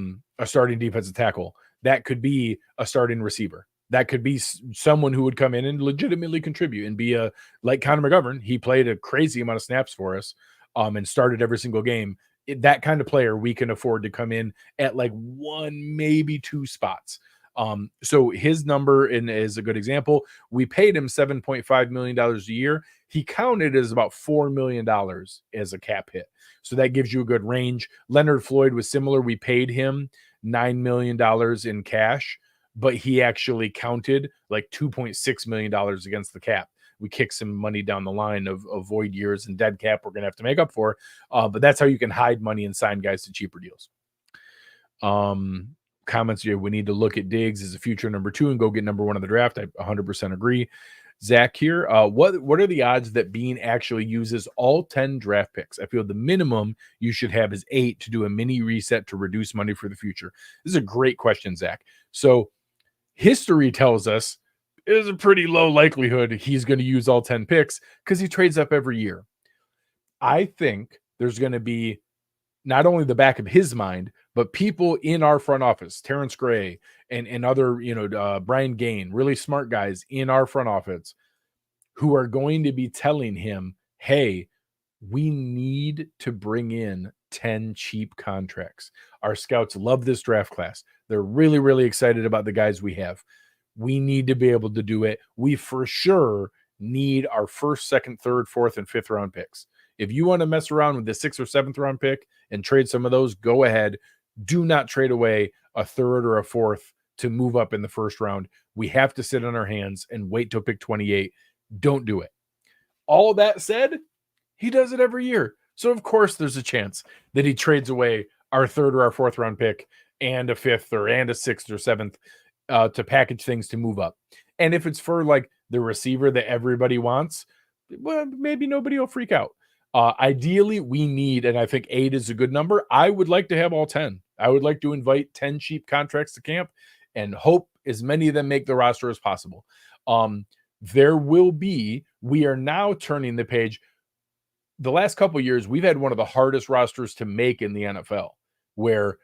S1: starting defensive tackle, that could be a starting receiver, that could be someone who would come in and legitimately contribute and be like Connor McGovern. He played a crazy amount of snaps for us and started every single game. That kind of player we can afford to come in at like 1, maybe 2 spots. So his number is a good example. We paid him $7.5 million a year. He counted as about $4 million as a cap hit. So that gives you a good range. Leonard Floyd was similar. We paid him $9 million in cash, but he actually counted like $2.6 million against the cap. We kick some money down the line of void years and dead cap we're going to have to make up for. But that's how you can hide money and sign guys to cheaper deals. Comments here, we need to look at Diggs as a future number 2 and go get number 1 of the draft. I 100% agree. Zach here, what are the odds that Bean actually uses all 10 draft picks? I feel the minimum you should have is 8 to do a mini reset to reduce money for the future. This is a great question, Zach. So history tells us it is a pretty low likelihood he's going to use all 10 picks because he trades up every year. I think there's going to be not only the back of his mind, but people in our front office, Terrence Gray and other, Brian Gain, really smart guys in our front office who are going to be telling him, hey, we need to bring in 10 cheap contracts. Our scouts love this draft class. They're really, really excited about the guys we have. We need to be able to do it. We for sure need our 1st, 2nd, 3rd, 4th, and 5th round picks. If you want to mess around with the 6th or 7th round pick and trade some of those, go ahead. Do not trade away a 3rd or a 4th to move up in the 1st round. We have to sit on our hands and wait till pick 28. Don't do it. All that said, he does it every year. So of course there's a chance that he trades away our 3rd or our 4th round pick and a 5th and a 6th or 7th to package things to move up. And if it's for like the receiver that everybody wants, well, maybe nobody will freak out. Ideally, we need, and I think 8 is a good number. I would like to have all 10. I would like to invite 10 cheap contracts to camp and hope as many of them make the roster as possible. We are now turning the page. The last couple of years, we've had one of the hardest rosters to make in the NFL, where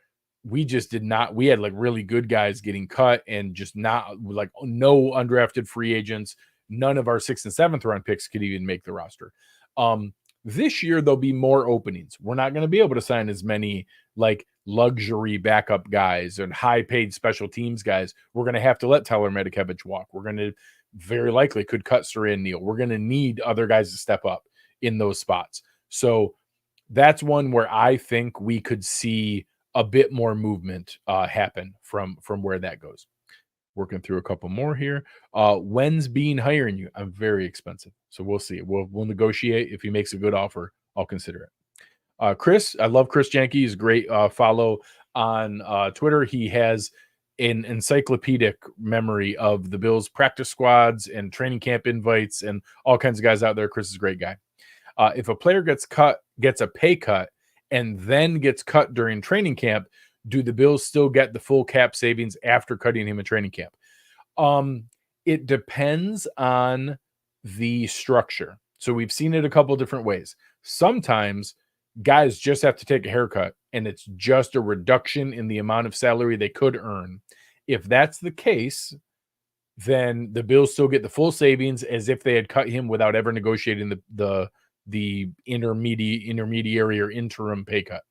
S1: we just did not, we had like really good guys getting cut and just not like no undrafted free agents. None of our 6th and 7th round picks could even make the roster. This year, there'll be more openings. We're not going to be able to sign as many like luxury backup guys and high paid special teams guys. We're going to have to let Tyler Medikevich walk. We're going to very likely could cut Siran Neal. We're going to need other guys to step up in those spots. So that's one where I think we could see a bit more movement happen from where that goes. Working through a couple more here. When's Bean hiring you? I'm very expensive, so we'll see. We'll negotiate. If he makes a good offer, I'll consider it. Chris, I love Chris Janke. He's a great follow on Twitter. He has an encyclopedic memory of the Bills practice squads and training camp invites and all kinds of guys out there. Chris is a great guy. If a player gets a pay cut, and then gets cut during training camp, do the Bills still get the full cap savings after cutting him in training camp? It depends on the structure. So we've seen it a couple different ways. Sometimes guys just have to take a haircut, and it's just a reduction in the amount of salary they could earn. If that's the case, then the Bills still get the full savings as if they had cut him without ever negotiating the intermediary or interim pay cut.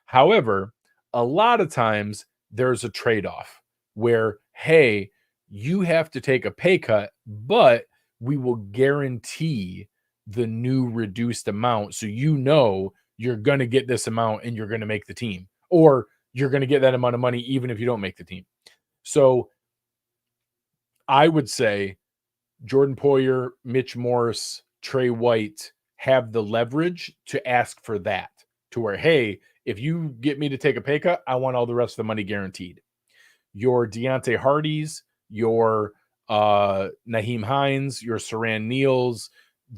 S1: However, a lot of times there's a trade-off where, hey, you have to take a pay cut, but we will guarantee the new reduced amount. So you're going to get this amount and you're going to make the team, or you're going to get that amount of money even if you don't make the team. So I would say Jordan Poyer, Mitch Morse, Tre White have the leverage to ask for that, to where, hey, if you get me to take a pay cut, I want all the rest of the money guaranteed. Your Deonte Hartys, your Nyheim Hines, your Siran Neals,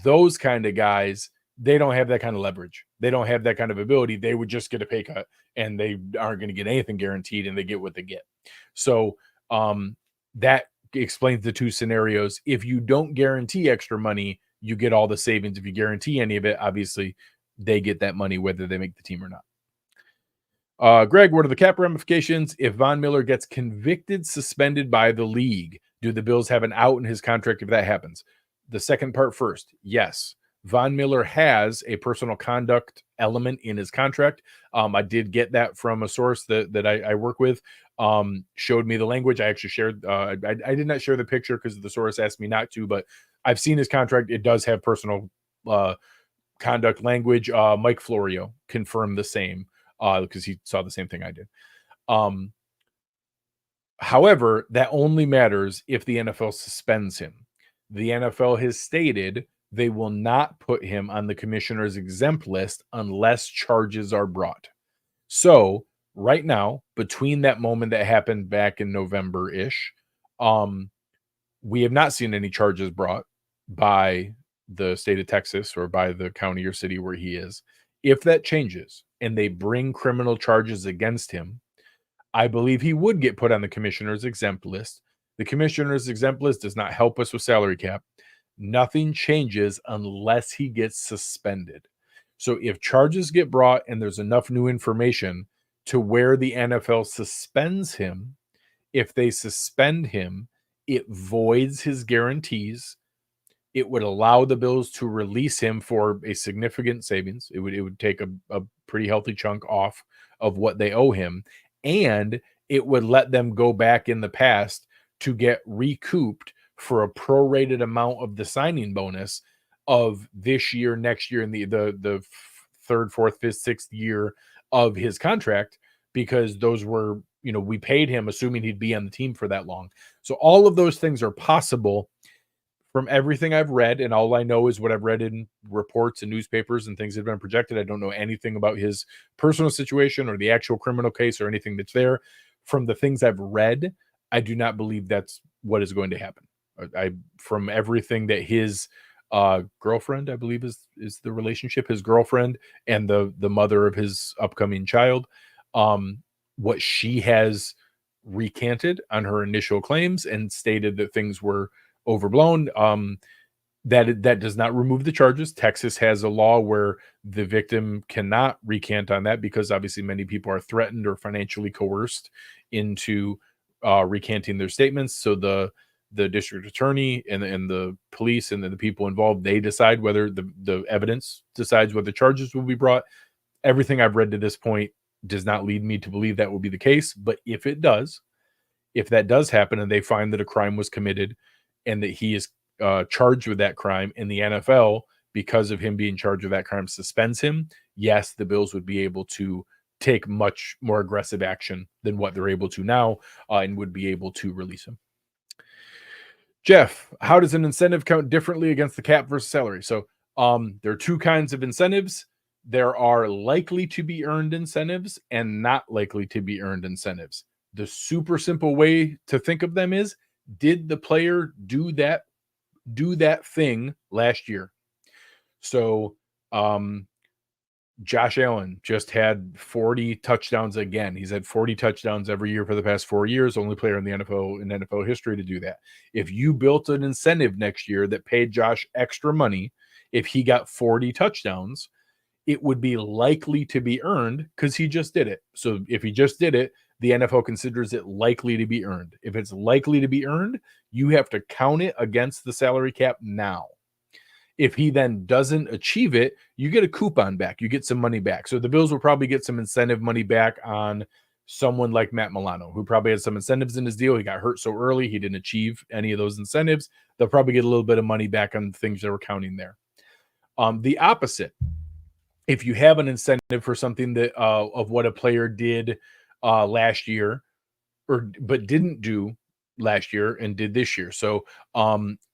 S1: those kind of guys, they don't have that kind of leverage. They don't have that kind of ability. They would just get a pay cut, and they aren't going to get anything guaranteed, and they get what they get. So that explains the two scenarios. If you don't guarantee extra money, you get all the savings. If you guarantee any of it, obviously they get that money whether they make the team or not. Greg, what are the cap ramifications if Von Miller gets convicted, suspended by the league? Do the Bills have an out in his contract if that happens? The second part first. Yes. Von Miller has a personal conduct element in his contract. I did get that from a source that I work with. Showed me the language. I actually shared. I did not share the picture because the source asked me not to, but I've seen his contract. It does have personal conduct language. Mike Florio confirmed the same because he saw the same thing I did. However, that only matters if the NFL suspends him. The NFL has stated they will not put him on the commissioner's exempt list unless charges are brought. So right now, between that moment that happened back in November-ish, we have not seen any charges brought by the state of Texas or by the county or city where he is. If that changes and they bring criminal charges against him, I believe he would get put on the commissioner's exempt list. The commissioner's exempt list does not help us with salary cap. Nothing changes unless he gets suspended. So if charges get brought and there's enough new information to where the NFL suspends him, if they suspend him, it voids his guarantees. It would allow the Bills to release him for a significant savings. It would take a pretty healthy chunk off of what they owe him. And it would let them go back in the past to get recouped for a prorated amount of the signing bonus of this year, next year, and the third, fourth, fifth, sixth year of his contract, because those were, we paid him assuming he'd be on the team for that long. So all of those things are possible from everything I've read, and all I know is what I've read in reports and newspapers and things that have been projected. I don't know anything about his personal situation or the actual criminal case or anything that's there. From the things I've read, I do not believe that's what is going to happen. From everything that his girlfriend, I believe is the relationship, his girlfriend and the mother of his upcoming child, what she has recanted on her initial claims and stated that things were overblown. That does not remove the charges. Texas has a law where the victim cannot recant on that because obviously many people are threatened or financially coerced into recanting their statements. So the district attorney and the police and then the people involved, they decide whether the evidence decides whether charges will be brought. Everything I've read to this point does not lead me to believe that will be the case. But if that does happen and they find that a crime was committed and that he is charged with that crime, and the NFL, because of him being charged with that crime suspends him, yes, the Bills would be able to take much more aggressive action than what they're able to now, and would be able to release him. Jeff, how does an incentive count differently against the cap versus salary? So there are two kinds of incentives. There are likely to be earned incentives and not likely to be earned incentives. The super simple way to think of them is, did the player do that thing last year? So Josh Allen just had 40 touchdowns again. He's had 40 touchdowns every year for the past 4 years. Only player in the NFL history to do that. If you built an incentive next year that paid Josh extra money, if he got 40 touchdowns, it would be likely to be earned because he just did it. So if he just did it, the NFL considers it likely to be earned. If it's likely to be earned, you have to count it against the salary cap now. If he then doesn't achieve it, you get a coupon back. You get some money back. So the Bills will probably get some incentive money back on someone like Matt Milano, who probably had some incentives in his deal. He got hurt so early, he didn't achieve any of those incentives. They'll probably get a little bit of money back on things that were counting there. The opposite, if you have an incentive for something that of what a player did last year, but didn't do last year and did this year. So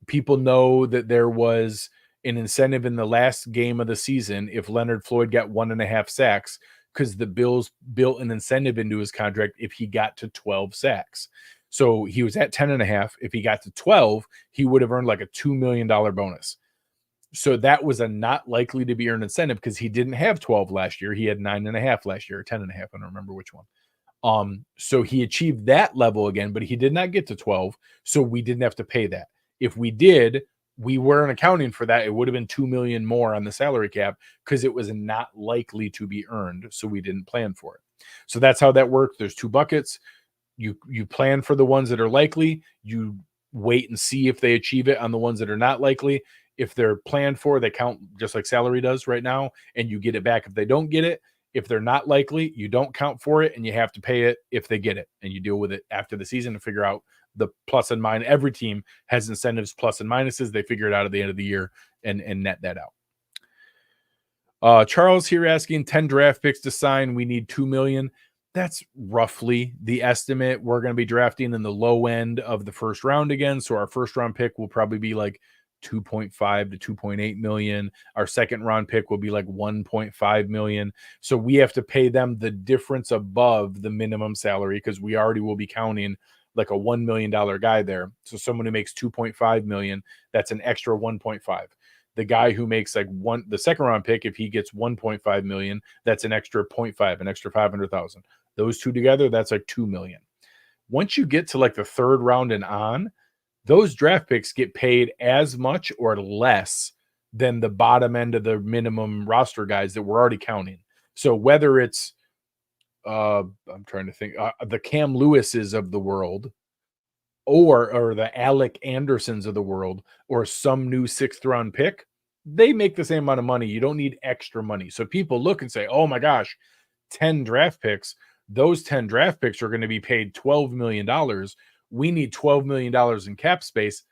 S1: people know that there was an incentive in the last game of the season if Leonard Floyd got 1.5 sacks, because the Bills built an incentive into his contract if he got to 12 sacks. So he was at 10.5. If he got to 12, he would have earned like a $2 million bonus. So that was a not likely to be earned incentive because he didn't have 12 last year. He had 9.5 last year, or 10.5. I don't remember which one. So he achieved that level again, but he did not get to 12. So we didn't have to pay that. If we did, we weren't accounting for that. It would have been $2 million more on the salary cap because it was not likely to be earned. So we didn't plan for it. So that's how that works. There's two buckets. You plan for the ones that are likely. You wait and see if they achieve it on the ones that are not likely. If they're planned for, they count just like salary does right now, and you get it back if they don't get it. If they're not likely, you don't count for it, and you have to pay it if they get it, and you deal with it after the season to figure out the plus and minus. Every team has incentives, plus and minuses. They figure it out at the end of the year and net that out. Charles here asking 10 draft picks to sign. We need $2 million. That's roughly the estimate. We're going to be drafting in the low end of the first round again. So our first round pick will probably be like 2.5 to 2.8 million. Our second round pick will be like 1.5 million. So we have to pay them the difference above the minimum salary because we already will be counting like a $1 million guy there. So someone who makes 2.5 million, that's an extra 1.5. The guy who makes like the second round pick, if he gets 1.5 million, that's an extra 0.5, an extra 500,000. Those two together, that's like 2 million. Once you get to like the third round and on, those draft picks get paid as much or less than the bottom end of the minimum roster guys that we're already counting. So whether it's, I'm trying to think, the Cam Lewises of the world, or the Alec Andersons of the world, or some new 6th round pick, they make the same amount of money. You don't need extra money. So people look and say, oh my gosh, 10 draft picks. Those 10 draft picks are going to be paid $12 million. We need $12 million in cap space.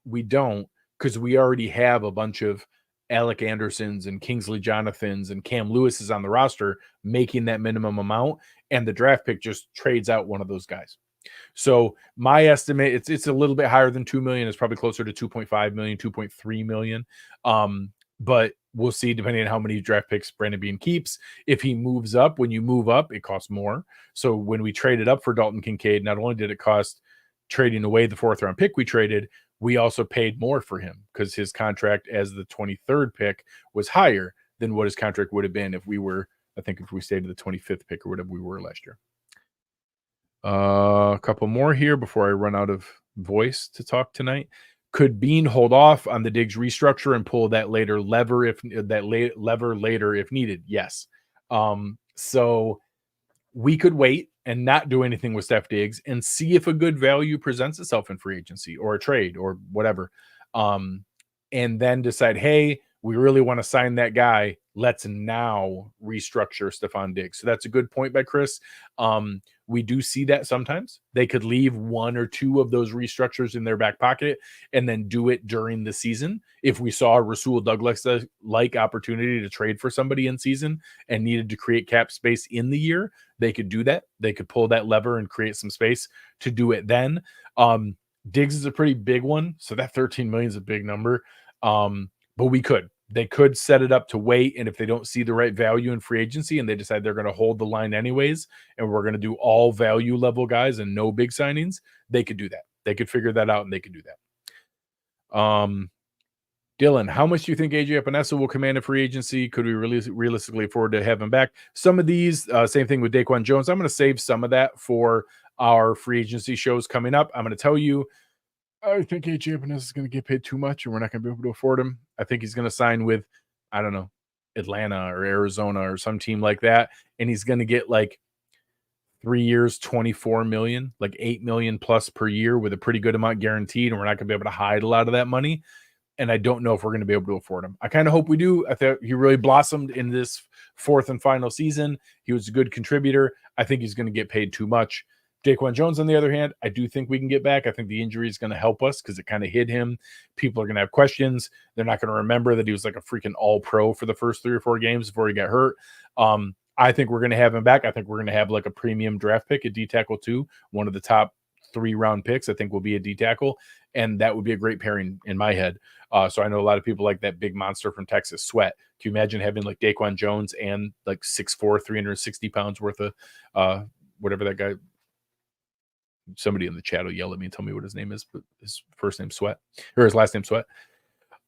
S1: We don't, because we already have a bunch of Alec Andersons and Kingsley Jonathans and Cam Lewis's on the roster making that minimum amount, and the draft pick just trades out one of those guys. So my estimate, it's a little bit higher than 2 million. It's probably closer to 2.5 million, 2.3 million. But we'll see depending on how many draft picks Brandon Beane keeps. If he moves up, when you move up, it costs more. So when we traded up for Dalton Kincaid, not only did it cost trading away the 4th round pick we traded, we also paid more for him because his contract as the 23rd pick was higher than what his contract would have been if we stayed to the 25th pick or whatever we were last year. A couple more here before I run out of voice to talk tonight. Could Beane hold off on the Diggs restructure and pull that lever later if needed? Yes. So we could wait and not do anything with Steph Diggs and see if a good value presents itself in free agency or a trade or whatever. And then decide, hey, we really want to sign that guy. Let's now restructure Stefon Diggs. So that's a good point by Chris. We do see that sometimes. They could leave one or two of those restructures in their back pocket and then do it during the season. If we saw a Rasul Douglas like opportunity to trade for somebody in season and needed to create cap space in the year, they could do that. They could pull that lever and create some space to do it then. Diggs is a pretty big one, so that 13 million is a big number. But they could set it up to wait, and if they don't see the right value in free agency and they decide they're going to hold the line anyways, and we're going to do all value level guys and no big signings, they could do that. They could figure that out, and they could do that. Dylan, how much do you think AJ Epinesa will command in free agency? Could we really realistically afford to have him back? Some of these, same thing with Daquan Jones. I'm going to save some of that for our free agency shows coming up. I'm going to tell you, I think AJ Epinesa is going to get paid too much, and we're not going to be able to afford him. I think he's going to sign with, I don't know, Atlanta or Arizona or some team like that, and he's going to get like 3 years, 24 million, like 8 million plus per year with a pretty good amount guaranteed, and we're not going to be able to hide a lot of that money. And I don't know if we're going to be able to afford him. I kind of hope we do. I thought he really blossomed in this fourth and final season. He was a good contributor. I think he's going to get paid too much. Daquan Jones, on the other hand, I do think we can get back. I think the injury is going to help us because it kind of hid him. People are going to have questions. They're not going to remember that he was like a freaking all-pro for the first 3 or 4 games before he got hurt. I think we're going to have him back. I think we're going to have like a premium draft pick at D-tackle too. One of the top 3-round picks, I think, will be a D-tackle, and that would be a great pairing in my head. So I know a lot of people like that big monster from Texas, Sweat. Can you imagine having like Daquan Jones and like 6'4", 360 pounds worth of whatever that guy – somebody in the chat will yell at me and tell me what his name is, but his first name Sweat, or his last name Sweat.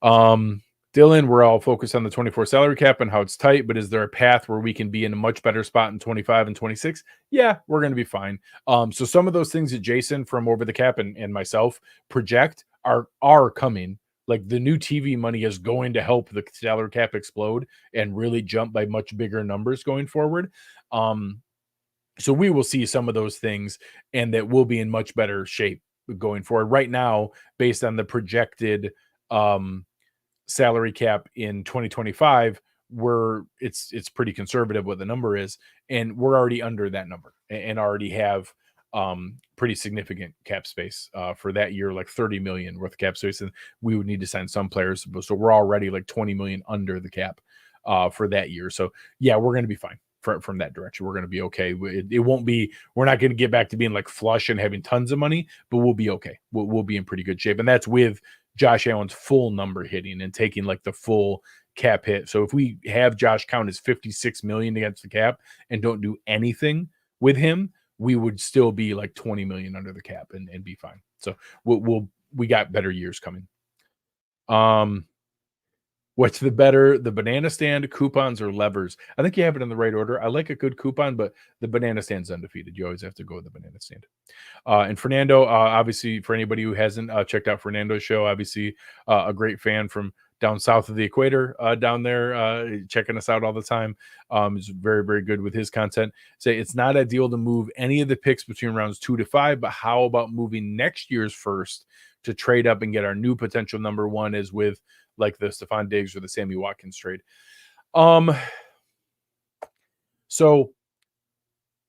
S1: Dylan, we're all focused on the 24 salary cap and how it's tight, but is there a path where we can be in a much better spot in 25 and 26? Yeah, we're going to be fine. So some of those things that Jason from Over the Cap and myself project are coming. Like the new TV money is going to help the salary cap explode and really jump by much bigger numbers going forward. So we will see some of those things, and that will be in much better shape going forward. Right now, based on the projected salary cap in 2025, it's pretty conservative what the number is, and we're already under that number and already have pretty significant cap space for that year, like 30 million worth of cap space, and we would need to sign some players. So we're already like 20 million under the cap for that year. So yeah, we're going to be fine. From that direction, we're going to be okay. It won't be, we're not going to get back to being like flush and having tons of money, but we'll be okay. We'll be in pretty good shape. And that's with Josh Allen's full number hitting and taking like the full cap hit. So if we have Josh count as 56 million against the cap and don't do anything with him, we would still be like 20 million under the cap and be fine. So we got better years coming. What's the banana stand, coupons, or levers? I think you have it in the right order. I like a good coupon, but the banana stand's undefeated. You always have to go with the banana stand. And Fernando, obviously, for anybody who hasn't checked out Fernando's show, obviously a great fan from down south of the equator, down there, checking us out all the time. Is very, very good with his content. Say it's not ideal to move any of the picks between rounds 2 to 5, but how about moving next year's first to trade up and get our new potential number 1 is with like the Stefon Diggs or the Sammy Watkins trade. So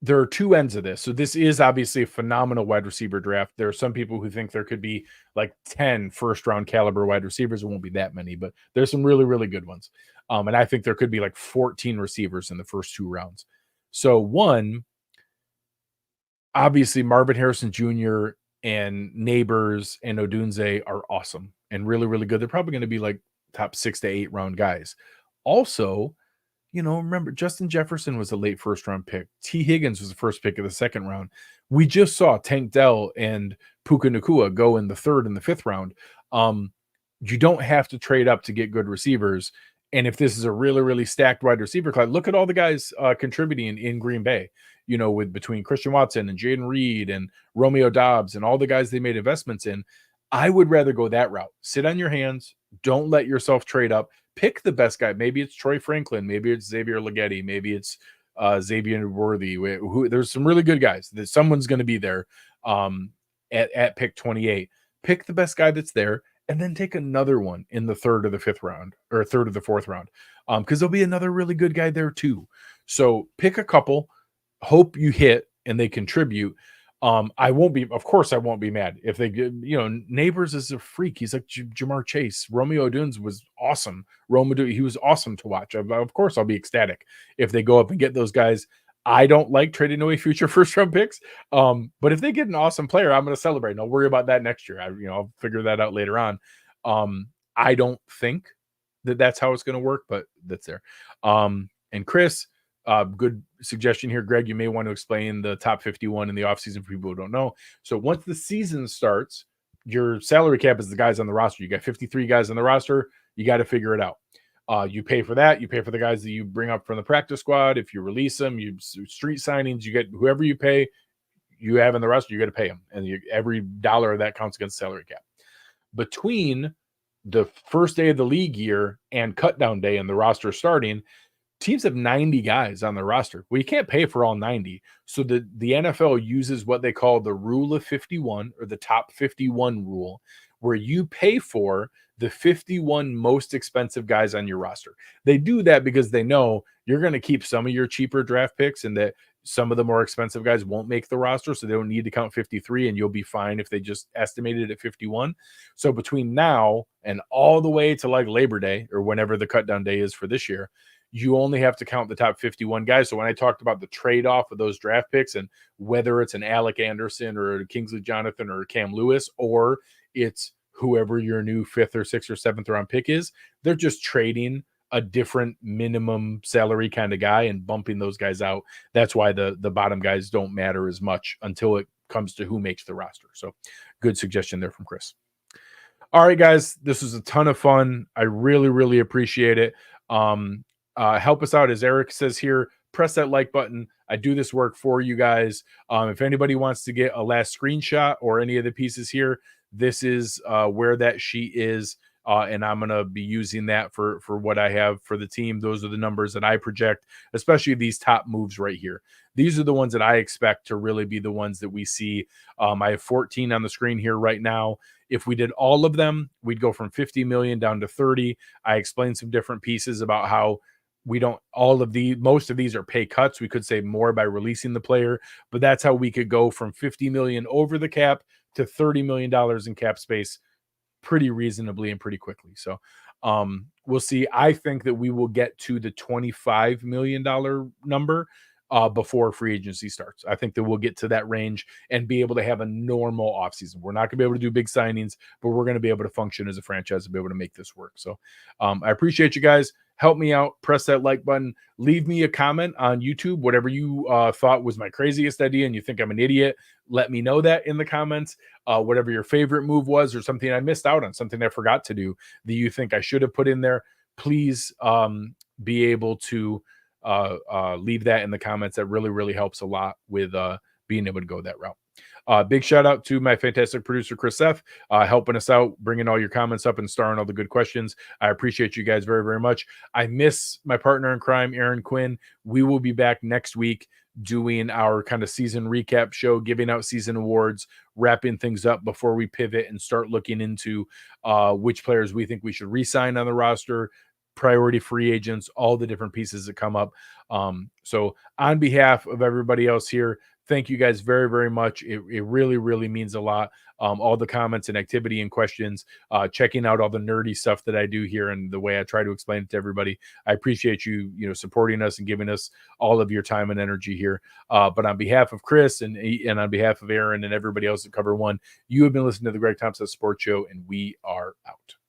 S1: there are 2 ends of this. So this is obviously a phenomenal wide receiver draft. There are some people who think there could be like 10 first-round caliber wide receivers. It won't be that many, but there's some really, really good ones. And I think there could be like 14 receivers in the first 2 rounds. So one, obviously Marvin Harrison Jr. and Neighbors and Odunze are awesome and really, really good. They're probably going to be like top 6 to 8 round guys. Also, remember Justin Jefferson was a late first round pick. T. Higgins was the first pick of the second round. We just saw Tank Dell and Puka Nacua go in the 3rd and the 5th round. You don't have to trade up to get good receivers. And if this is a really, really stacked wide receiver class, look at all the guys contributing in Green Bay, with between Christian Watson and Jaden Reed and Romeo Dobbs and all the guys they made investments in. I would rather go that route. Sit on your hands. Don't let yourself trade up. Pick the best guy. Maybe it's Troy Franklin. Maybe it's Xavier Leggetti. Maybe it's Xavier Worthy. There's some really good guys. Someone's going to be there at pick 28. Pick the best guy that's there and then take another one in the third or the fifth round or third or the fourth round. Because there'll be another really good guy there too. So pick a couple, hope you hit and they contribute. I won't be, of course, I won't be mad if they get, Neighbors is a freak. He's like Jamar Chase. Romeo Dunes was awesome. He was awesome to watch. Of course, I'll be ecstatic if they go up and get those guys. I don't like trading away future first round picks. But if they get an awesome player, I'm going to celebrate. And I'll worry about that next year. I'll figure that out later on. I don't think that's how it's going to work, but that's there. And Chris, good suggestion here, Greg. You may want to explain the top 51 in the offseason for people who don't know. So once the season starts, your salary cap is the guys on the roster. You got 53 guys on the roster. You got to figure it out. You pay for that. You pay for the guys that you bring up from the practice squad. If you release them, you street signings, you get whoever you pay, you have in the roster, you got to pay them. And every dollar of that counts against salary cap. Between the first day of the league year and cut down day and the roster starting, teams have 90 guys on their roster. Well, you can't pay for all 90. So the NFL uses what they call the rule of 51 or the top 51 rule, where you pay for the 51 most expensive guys on your roster. They do that because they know you're going to keep some of your cheaper draft picks and that some of the more expensive guys won't make the roster. So they don't need to count 53 and you'll be fine if they just estimated it at 51. So between now and all the way to like Labor Day or whenever the cut down day is for this year, you only have to count the top 51 guys. So when I talked about the trade-off of those draft picks and whether it's an Alec Anderson or a Kingsley Jonathan or a Cam Lewis, or it's whoever your new 5th or 6th or 7th round pick is, they're just trading a different minimum salary kind of guy and bumping those guys out. That's why the bottom guys don't matter as much until it comes to who makes the roster. So good suggestion there from Chris. All right, guys, this was a ton of fun. I really, really appreciate it. Help us out, as Eric says here, press that like button. I do this work for you guys. If anybody wants to get a last screenshot or any of the pieces here, this is where that sheet is. And I'm going to be using that for what I have for the team. Those are the numbers that I project, especially these top moves right here. These are the ones that I expect to really be the ones that we see. I have 14 on the screen here right now. If we did all of them, we'd go from 50 million down to 30. I explained some different pieces about how we don't, most of these are pay cuts. We could say more by releasing the player, but that's how we could go from 50 million over the cap to $30 million in cap space pretty reasonably and pretty quickly. So we'll see. I think that we will get to the $25 million number before free agency starts. I think that we'll get to that range and be able to have a normal offseason. We're not going to be able to do big signings, but we're going to be able to function as a franchise and be able to make this work. So I appreciate you guys. Help me out. Press that like button. Leave me a comment on YouTube. Whatever you thought was my craziest idea and you think I'm an idiot, let me know that in the comments. Whatever your favorite move was or something I missed out on, something I forgot to do that you think I should have put in there, please be able to leave that in the comments. That really, really helps a lot with being able to go that route. Big shout out to my fantastic producer, Chris F., helping us out, bringing all your comments up and starring all the good questions. I appreciate you guys very, very much. I miss my partner in crime, Aaron Quinn. We will be back next week doing our kind of season recap show, giving out season awards, wrapping things up before we pivot and start looking into which players we think we should re-sign on the roster, priority free agents, all the different pieces that come up. So on behalf of everybody else here, thank you guys very, very much. It really, really means a lot. All the comments and activity and questions, checking out all the nerdy stuff that I do here and the way I try to explain it to everybody. I appreciate you, supporting us and giving us all of your time and energy here. But on behalf of Chris and on behalf of Aaron and everybody else at Cover One, you have been listening to the Greg Tompsett Sports Show, and we are out.